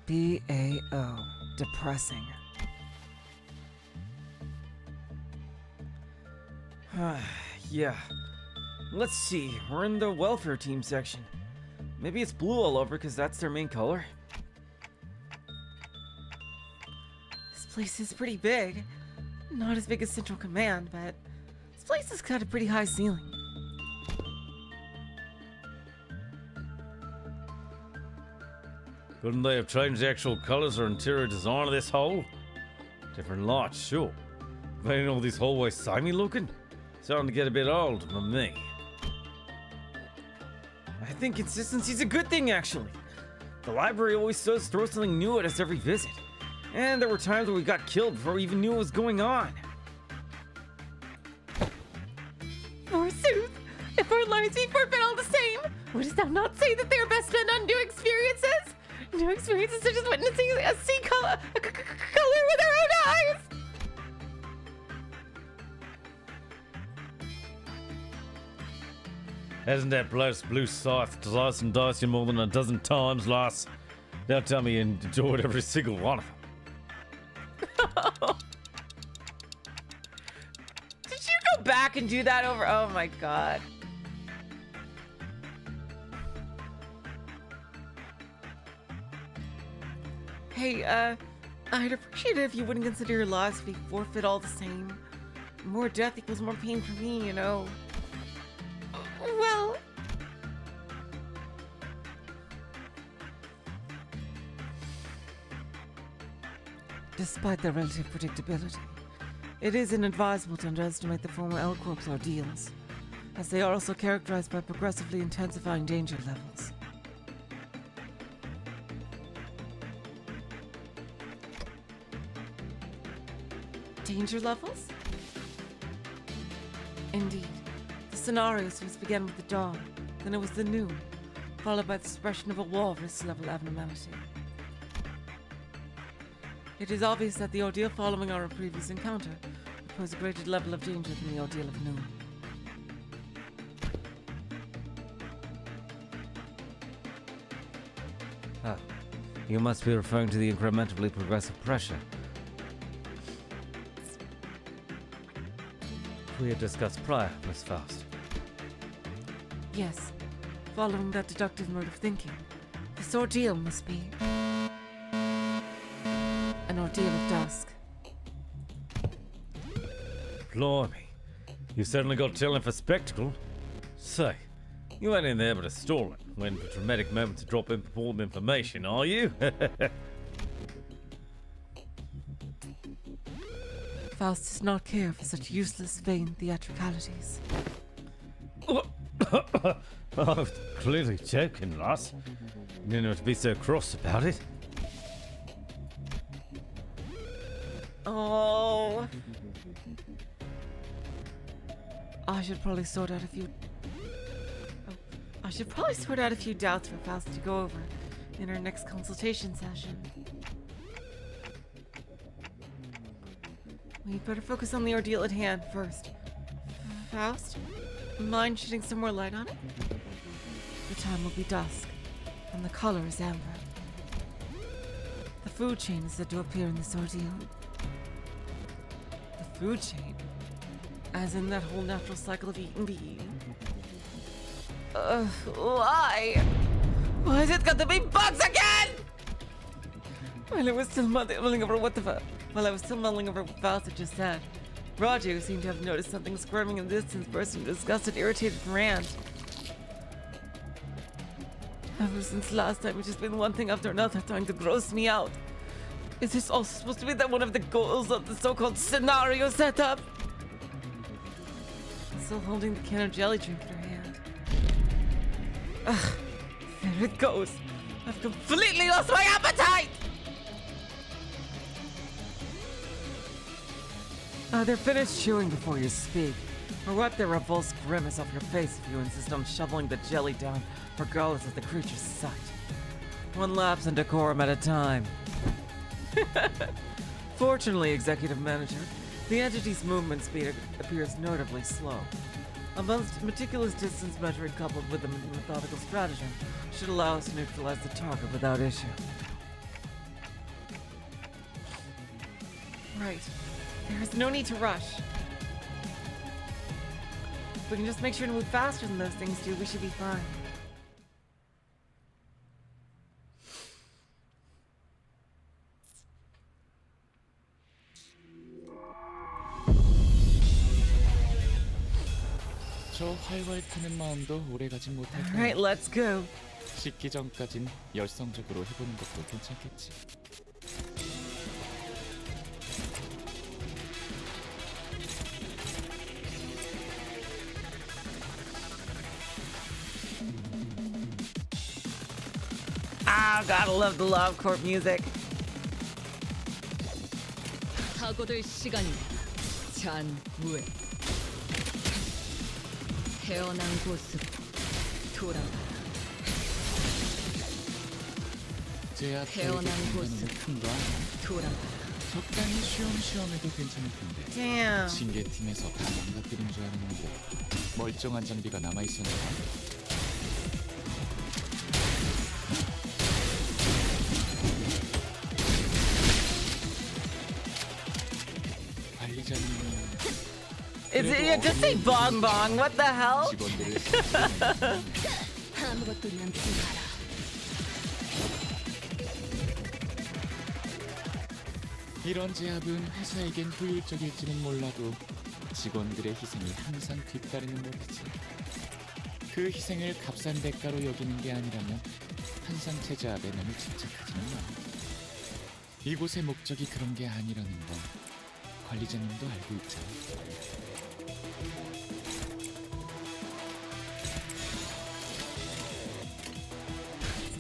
BAO. Depressing. Yeah. Let's see. We're in the welfare team section. Maybe it's blue all over because that's their main color. This place is pretty big. Not as big as Central Command, but this place has got a pretty high ceiling. Couldn't they have changed the actual colors or interior design of this hole? Different lights, sure. But ain't all these hallways samey looking? Starting to get a bit old for me. I think consistency's a good thing, actually. The library always does throw something new at us every visit. And there were times where we got killed before we even knew what was going on. Forsooth, if our lives be forfeit all the same, wouldst thou not say that they are best spent on new experiences? New experiences such as witnessing a sea color with our own eyes! Hasn't that blouse blue scythe sliced and diced you more than a dozen times, lass? Now tell me you enjoyed every single one of them. Did you go back and do that over? Oh my god. Hey, I'd appreciate it if you wouldn't consider your lives to be forfeit all the same. More death equals more pain for me, you know. Well, Despite their relative predictability, it is inadvisable to underestimate the former L-Corp's ordeals, as they are also characterized by progressively intensifying danger levels. Danger levels? Indeed. The scenarios first began with the dawn, then it was the noon, followed by the suppression of a walrus level abnormality. It is obvious that the ordeal following our previous encounter would pose a greater level of danger than the ordeal of noon. Ah, you must be referring to the incrementally progressive pressure. We had discussed prior, Miss Faust. Yes, following that deductive mode of thinking, this ordeal must be an ordeal of Dusk. Blimey. You certainly got talent for spectacle. Say, you ain't in there but a stalling, waiting for dramatic moment to drop important information, are you? Faust does not care for such useless, vain theatricalities. I was clearly joking, lass. You didn't have to be so cross about it. Oh. I should probably sort out a few doubts for Faust to go over in our next consultation session. We'd better focus on the ordeal at hand first. Faust, mind shedding some more light on it? The time will be dusk, and the color is amber. The food chain is said to appear in this ordeal. The food chain? As in that whole natural cycle of eat and be eaten? Why? Why has it got to be bugs again? While I was still mulling over what Faust had just said, Ryoshu seemed to have noticed something squirming in the distance, burst into disgusted, irritated rant. Ever since last time, it's just been one thing after another trying to gross me out. Is this also supposed to be that one of the goals of the so-called scenario setup? Still holding the can of jelly drink in her hand. Ugh, there it goes. I've completely lost my appetite! Either finish chewing before you speak, or wipe the repulsed grimace off your face if you insist on shoveling the jelly down, regardless of the creature's sight. One lapse in decorum at a time. Fortunately, Executive Manager, the entity's movement speed appears notably slow. A meticulous distance measuring coupled with a methodical stratagem should allow us to neutralize the target without issue. Right. There is no need to rush. If we can just make sure to move faster than those things do, we should be fine. 저 활활 타는 마음도 오래 가진 못할 거야. Alright, let's go. 식기 전까진 열성적으로 해보는 것도 괜찮겠지. Ah, gotta love the Love Corp music. 사고될 시간이다. 잔무에 태어난 곳으로 돌아가라. 제야 태어난 곳으로 큰거 아니야? 돌아가라. 적당히 쉬엄쉬엄 해도 괜찮을 텐데. Damn. 징계팀에서 다 망가뜨린 줄 알았는데 멀쩡한 장비가 남아있었나 봐. 관리자님이 Is it just say bong bong? What the hell? 직원들을 아무것도 남지 마라. 이런 제압은 회사에겐 효율적일지는 몰라도 직원들의 희생이 항상 뒤따르는 법이지. 그 희생을 값싼 대가로 여기는 게 아니라면 한상체 제압에 너무 집착하지는 마. 이곳의 목적이 그런 게 아니라는 건 관리자님도 알고 있잖아.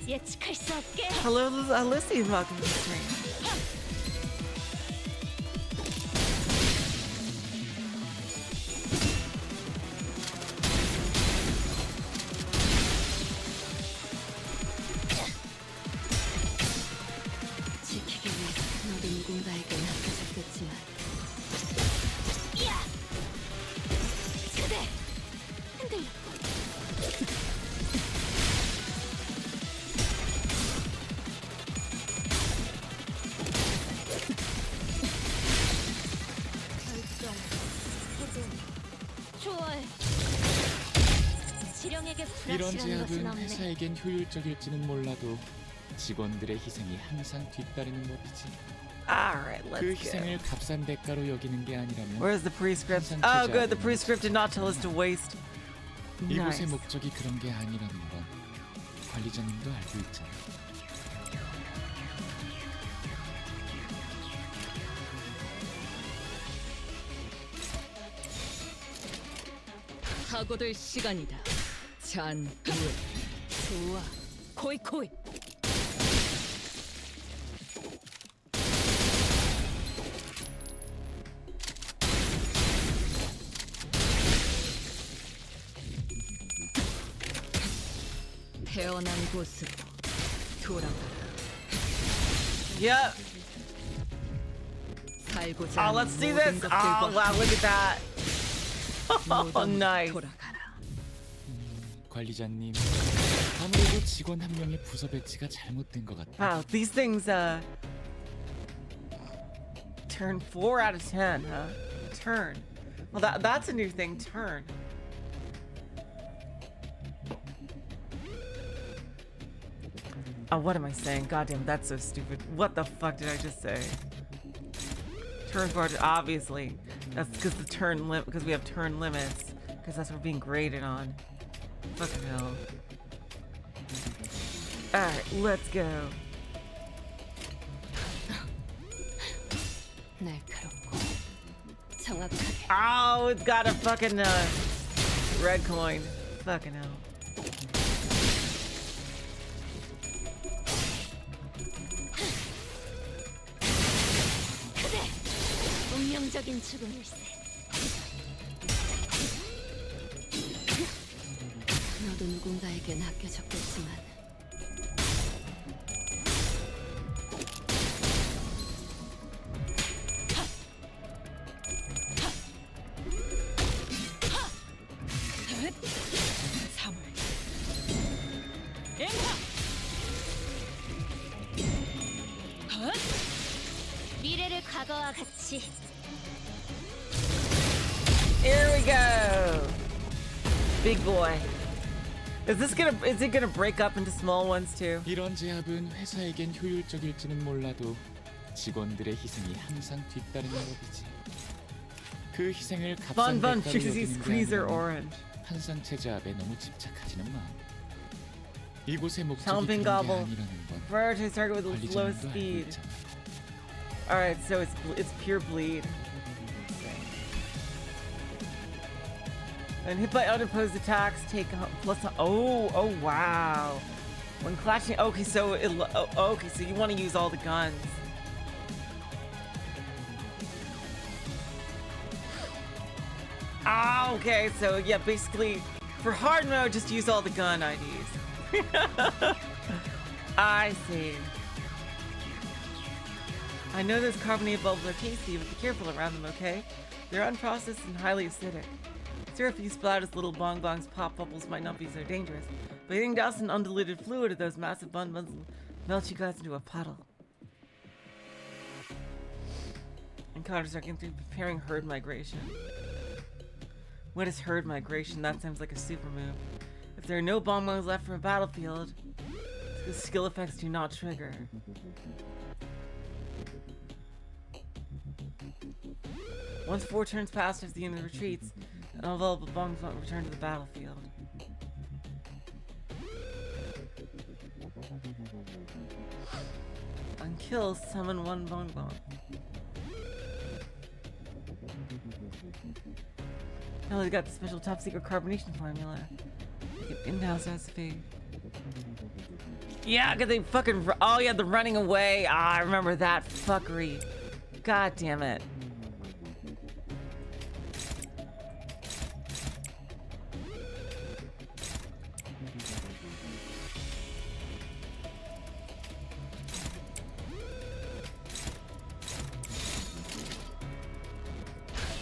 예측할 수 없게. Hello, Lucy, and welcome to the stream. 지키기 위해서 너도 누군가에게 맡겨졌겠지만. 야! 그대! 흔들렸고. 좋아해. 지령에게 이런 불확실한 것은 제압은 없네. 회사에겐 효율적일지는 몰라도 직원들의 희생이 항상 뒤따르는 법이지. Alright, 그 let's go. 희생을 값싼 대가로 여기는 게 아니라면 Where's the prescript? 항상 Oh, good. The 제압은 prescript did not tell us to waste. 이곳의 Nice. 목적이 그런 게 아니라는 건 관리자님도 알고 있잖아. 사고될 시간이다. 잔, 좋아. 코이. 태어난 곳으로 돌아가라. Yep. 살고자 Oh, let's see 하는 this. 모든 Oh, 것들과 wow, look at that. Oh, 무덤으로 nice. 돌아가라. 관리자님, 아무래도 직원 한 명의 부서 배치가 잘못된 것 같아. Wow, these things turn 4 out of 10, huh? Turn. Well, that's a new thing. Turn. Oh, what am I saying? Goddamn, that's so stupid. What the fuck did I just say? Turn 4, obviously. That's because because we have turn limits. Because that's what we're being graded on. Fucking hell. Alright, let's go. 날카롭고 정확하게. Oh, it's got a fucking red coin. Fucking hell. 그대! 운명적인 죽음일세. 너도 누군가에게 맡겨졌겠지만. 미래를 과거와 같이. Here we go. Big boy. Is it gonna break up into small ones too? 이런 제압은 회사에겐 효율적일지는 몰라도 직원들의 희생이 항상 뒤따르는 법이지. 그 희생을 값싼 Bun 대가로 Juicy 여기는 게 Squeezer 아니라면 Orange. 한상체 제압에 너무 집착하지는 마. 이곳의 목적이 Jumping 그런 게 gobble. 아니라는 건 Prioritize target with the 관리자님도 lowest 알고 speed. 있잖아. Alright, so it's pure bleed. And hit by unopposed attacks, take plus. Oh wow! When clashing, okay, so okay, so you want to use all the guns. Ah, okay, so yeah, basically for hard mode, just use all the gun IDs. I see. I know those carbonated bulbs are tasty, but be careful around them, okay? They're unprocessed and highly acidic. Sure, if you spout as little bonbons, pop bubbles might not be so dangerous, but hitting doused in undiluted fluid of those massive bonbons will melt you guys into a puddle. Encounters are preparing herd migration. What is herd migration? That sounds like a super move. If there are no bonbons left from a battlefield, the skill effects do not trigger. Once 4 turns pass after the enemy retreats, an available bongs won't return to the battlefield. On kills, summon 1 bong bong. Oh, they got the special top secret carbonation formula. Like an in-house recipe. Yeah, cause they fucking. Oh yeah, the running away. Ah, I remember that fuckery. God damn it.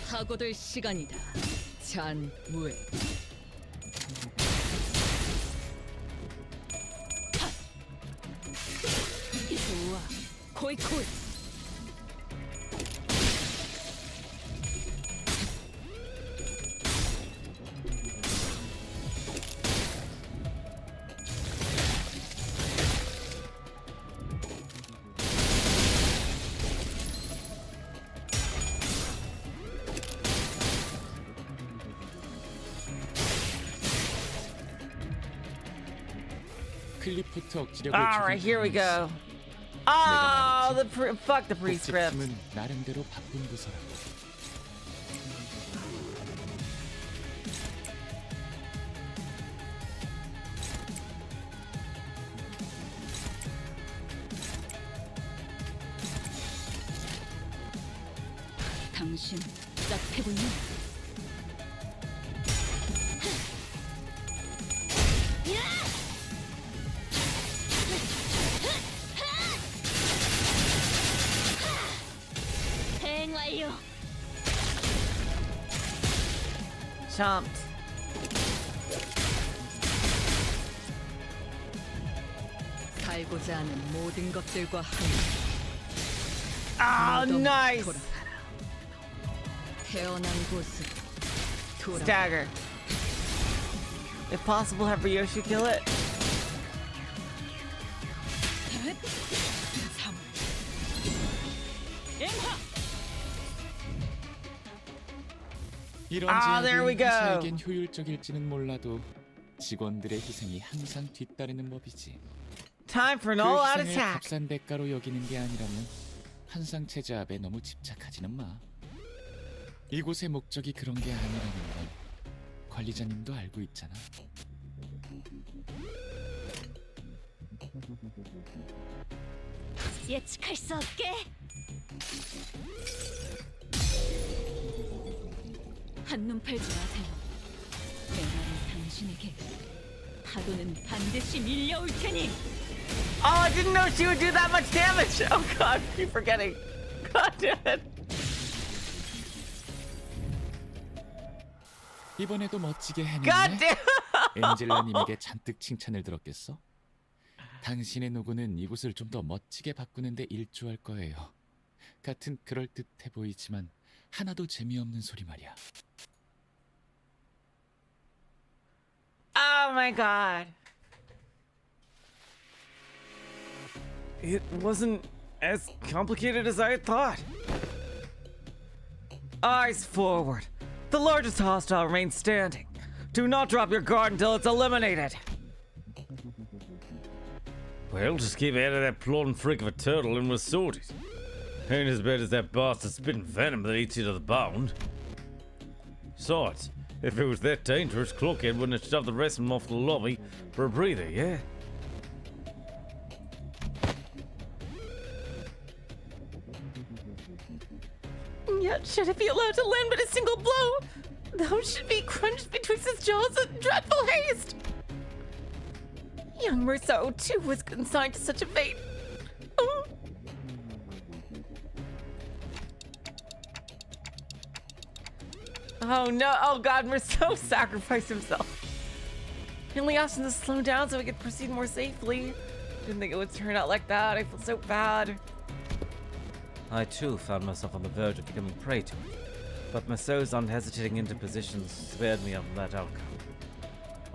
사고될 시간이다. 잔무에. 좋아. 코이코이. 클리포트 억지력을 Alright, here we go. Oh, fuck the prescript. 복제품은 나름대로 바쁜 부서라고. 당신 짝패군요. 대응 완료. Chomped. 살고자 하는 모든 것들과 함께 Oh, 너도 nice. 돌아가라. 태어난 곳으로 돌아가라. Stagger. If possible, have Ryoshu kill it. 이런 there we 제약이 go. 회사에겐 효율적일지는 몰라도 직원들의 희생이 항상 뒤따르는 법이지. Time for an 그 all-out 희생을 attack. 값싼 대가로 여기는 게 아니라면 한상체 제압에 너무 집착하지는 마. 이곳의 목적이 그런 게 아니라는 건 관리자님도 알고 있잖아. 예측할 수 없게. 한눈 팔지 마세요. 메라는 당신에게 파도는 반드시 밀려올 테니. Oh, I didn't know she would do that much damage. Oh god, I keep forgetting. God damn it. 이번에도 멋지게 God 해냈네. damn. 엔젤라님에게 잔뜩 칭찬을 들었겠어? 당신의 노고는 이곳을 좀 더 멋지게 바꾸는데 일조할 거예요. 같은 그럴듯해 보이지만 하나도 재미없는 소리 말이야. Oh my god. It wasn't as complicated as I had thought. Eyes forward. The largest hostile remains standing. Do not drop your guard until it's eliminated. Well, just keep ahead of that plodding freak of a turtle and we'll sort it. Ain't as bad as that bastard spitting venom that eats you to the bone. Besides, if it was that dangerous, Clockhead wouldn't have shoved the rest of them off the lobby for a breather, yeah? Yet should it be allowed to land but a single blow, those should be crunched betwixt his jaws in dreadful haste. Young Merceau, too, was consigned to such a fate. Oh. Oh no, oh god, Merceau sacrificed himself. He only asked him to slow down so he could proceed more safely. Didn't think it would turn out like that. I feel so bad. I too found myself on the verge of becoming prey to it, but Merceau's unhesitating interposition spared me of that outcome.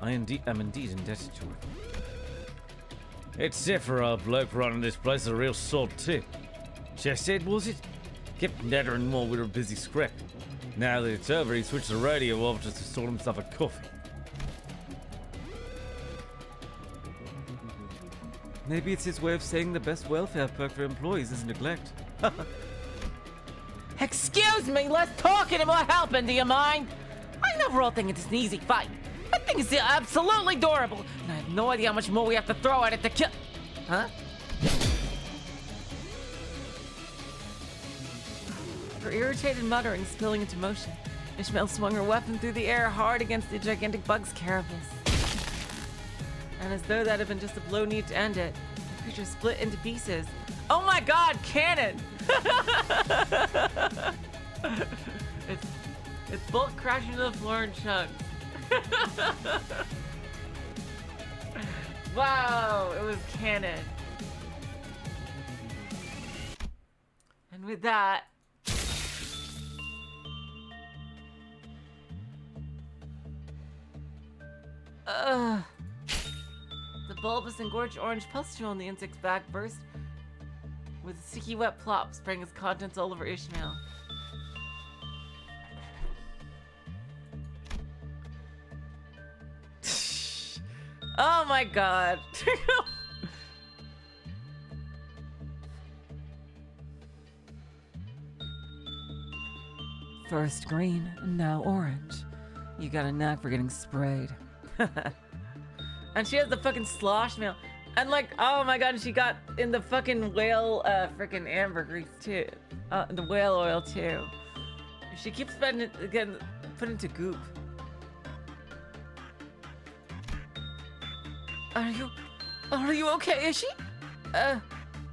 I am indeed indebted to her. It's it for our bloke running this place a real sod tip. Chesthead, was it? kept nattering more with her busy script. Now that it's over, he switched the radio off just to sort himself a coffee. Maybe it's his way of saying the best welfare perk for employees is neglect. Excuse me, less talking and more helping, do you mind? I know we're all thinking it's an easy fight. I think it's absolutely adorable, and I have no idea how much more we have to throw at it to kill. Huh? Her irritated muttering spilling into motion, Ishmael swung her weapon through the air hard against the gigantic bug's carapace. And as though that had been just a blow needed to end it, the creature split into pieces. Oh my god, cannon! It's bolt crashing to the floor in chunks. Wow, it was cannon. And with that, the bulbous and gorgeous orange pustule on the insect's back burst with a sticky wet plop, spraying its contents all over Ishmael. Oh my god. First green, and now orange. You got a knack for getting sprayed. And she has the fucking slosh mail. And like, oh my god, and she got in the fucking whale freaking ambergris too. The whale oil too. She keeps getting put into goop. Are you okay, is she?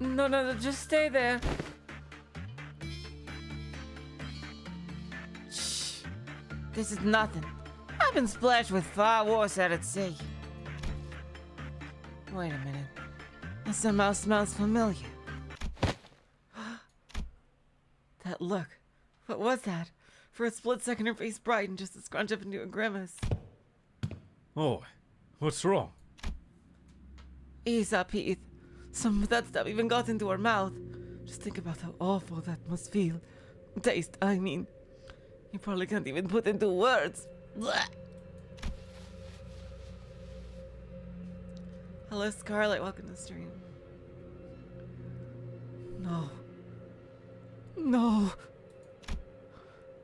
No, just stay there. Shh. This is nothing. I've been splashed with far worse out at sea. Wait a minute. That somehow smells familiar. That look. What was that? For a split second, her face brightened just to scrunch up into a grimace. Oh, what's wrong? Ease up, Heath. Some of that stuff even got into her mouth. Just think about how awful that must feel. Taste, I mean. You probably can't even put into words. Blech. Hello, Scarlet. Welcome to the stream. No.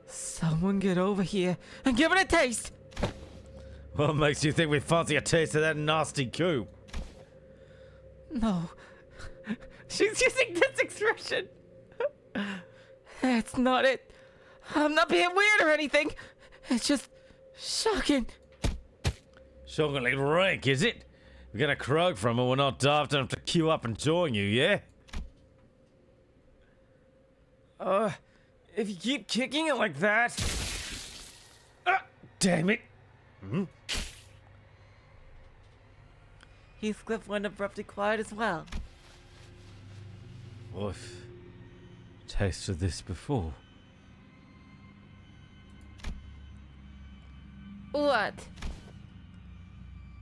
Someone get over here and give it a taste. What makes you think we fancy a taste of that nasty goo? No. She's using this expression. That's not it. I'm not being weird or anything. It's just shocking. Shockingly rank, is it? We get a croak from her, we're not daft enough to queue up and join you, yeah? If you keep kicking it like that... Damn it! Heathcliff went abruptly quiet as well. I've tasted this before. What?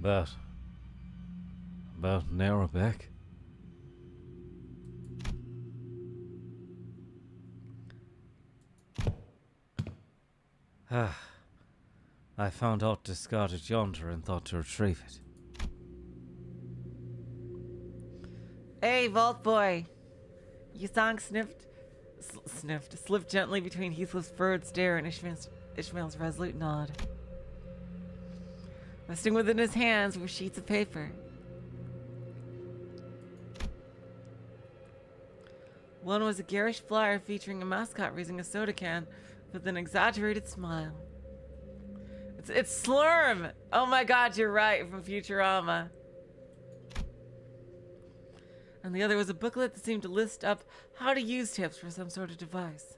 About an hour back. I found aught discarded yonder and thought to retrieve it. Hey, Vault Boy. Yusang slipped gently between Heathcliff's furrowed stare and Ishmael's resolute nod. Resting within his hands were sheets of paper. One was a garish flyer featuring a mascot raising a soda can with an exaggerated smile. It's Slurm! Oh my god, you're right, from Futurama. And the other was a booklet that seemed to list up how to use tips for some sort of device.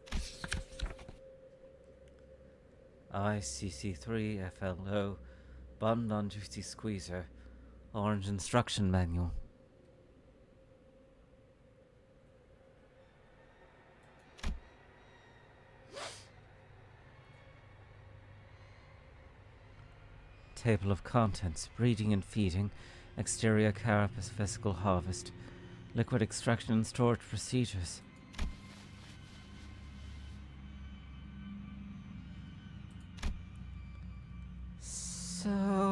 ICC3FLO, Bun on Juicy Squeezer, Orange Instruction Manual. Table of contents: breeding and feeding, exterior carapace vesicle harvest, liquid extraction and storage procedures.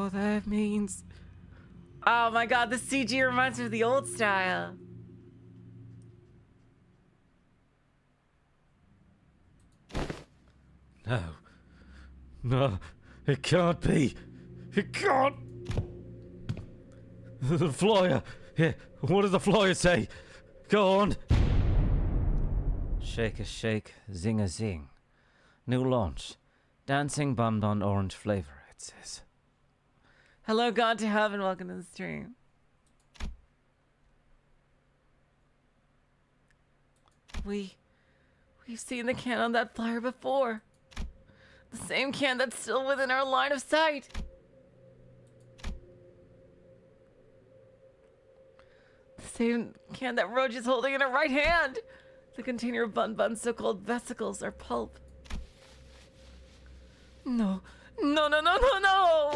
what that means. Oh my god, the CG reminds me of the old style. No. No, it can't be. It can't. The flyer. Yeah, what does the flyer say? Go on. Shake a shake, zing a zing. New launch. Dancing bonbon orange flavor, it says. Hello, God to Heaven, welcome to the stream. We've seen the can on that flyer before. The same can that's still within our line of sight. The same can that Roach is holding in her right hand. The container of Bun-Bun's so-called vesicles or pulp. No. No, no, no, no, no!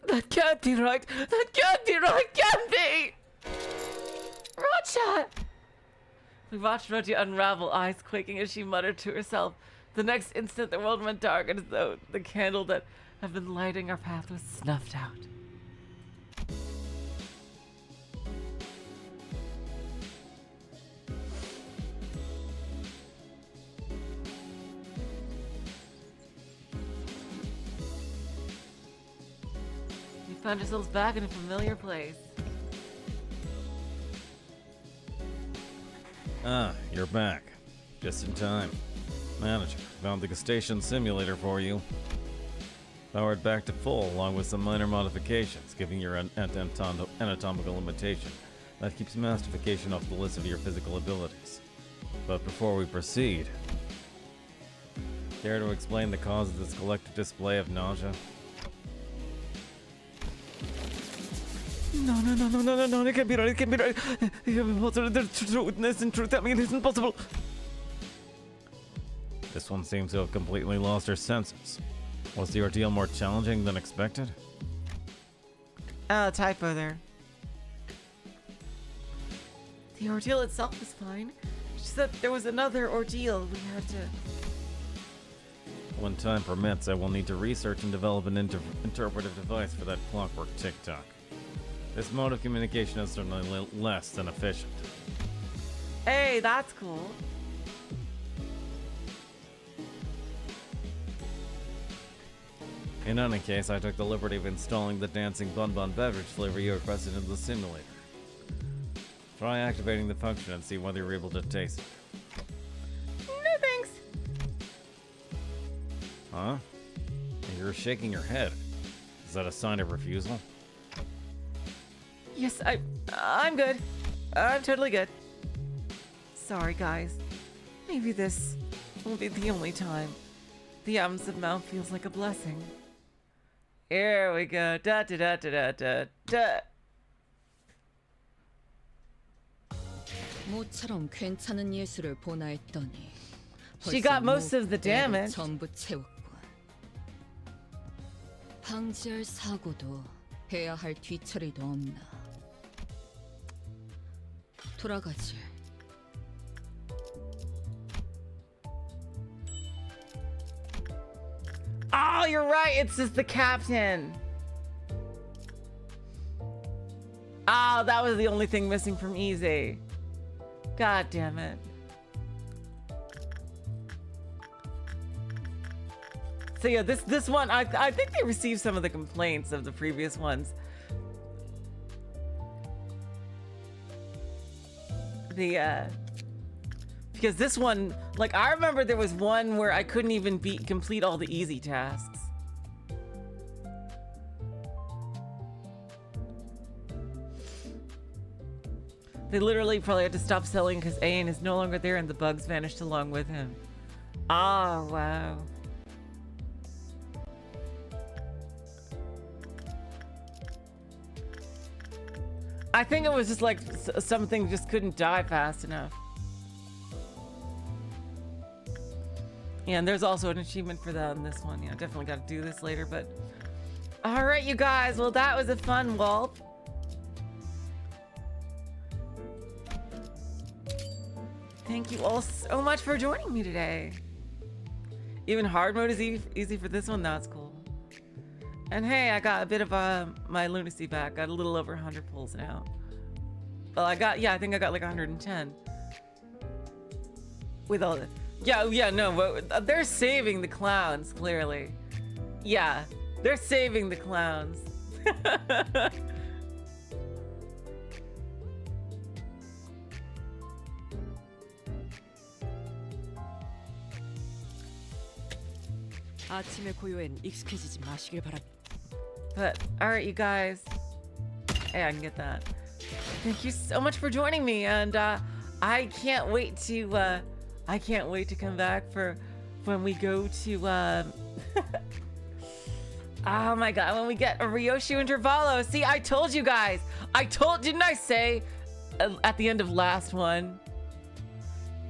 That can't be right! That can't be right! Can't be! Rocha! We watched Rocha unravel, eyes quaking as she muttered to herself. The next instant, the world went dark, and as though the candle that had been lighting our path was snuffed out. We found ourselves back in a familiar place. Ah, you're back. Just in time. Manager, found the station simulator for you. Powered back to full, along with some minor modifications, giving your anatomical limitation. That keeps mastification off the list of your physical abilities. But before we proceed, care to explain the cause of this collective display of nausea? No, no, no, no, no, no, no, it can't be right, it can't be right. There's truth, and truth, that means it's impossible. This one seems to have completely lost her senses. Was the ordeal more challenging than expected? Typo there. The ordeal itself was fine. Just that there was another ordeal we had to... When time permits, I will need to research and develop an interpretive device for that clockwork tick-tock. This mode of communication is certainly less than efficient. Hey, that's cool. In any case, I took the liberty of installing the dancing bonbon beverage flavor you requested into the simulator. Try activating the function and see whether you're able to taste it. No thanks. Huh? You're shaking your head. Is that a sign of refusal? Yes, I'm good. I'm totally good. Sorry, guys. Maybe this will be the only time the absence of mouth feels like a blessing. Here we go. Da da da da da da da. 모처럼 괜찮은 예술을 보나 했더니 She got most of the damage. 전부 채웠군. 방지할 사고도 해야 할 뒤처리도 없나. 돌아가지. Oh, you're right. It's just the captain. Oh, that was the only thing missing from Easy. God damn it. So yeah, this one, I think they received some of the complaints of the previous ones. Because this one, like, I remember there was one where I couldn't even complete all the easy tasks. They literally probably had to stop selling because Aang is no longer there and the bugs vanished along with him. Oh, wow. I think it was just like something just couldn't die fast enough. Yeah, and there's also an achievement for that in this one. Yeah, definitely got to do this later, but... Alright, you guys. Well, that was a fun Walp. Thank you all so much for joining me today. Even hard mode is easy for this one. That's cool. And hey, I got a bit of my lunacy back. Got a little over 100 pulls now. Well, I think I got like 110. With all the... no, they're saving the clowns, clearly. Yeah, they're saving the clowns. 아침의 고요엔 익숙해지지 마시길 바랍니다. But all right, you guys. Hey, I can get that. Thank you so much for joining me, and I can't wait to come back for when we go to oh my god, when we get a Ryoshu Intervallo. See, I told you guys. Didn't I say at the end of last one?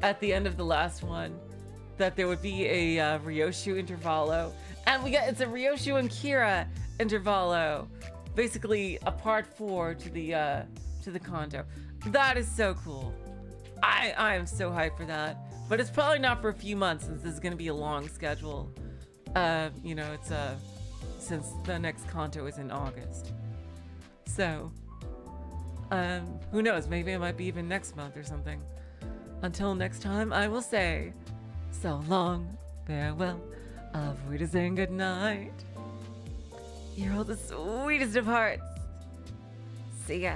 At the end of the last one, that there would be a Ryoshu Intervallo, and it's a Ryoshu and Kira Intervallo, basically a part 4 to the condo. That is so cool. I am so hyped for that, but it's probably not for a few months since this is going to be a long schedule. You know, it's since the next Kanto is in August, so who knows? Maybe it might be even next month or something. Until next time, I will say so long, farewell, auf Wiedersehen, good night. You're all the sweetest of hearts. See ya.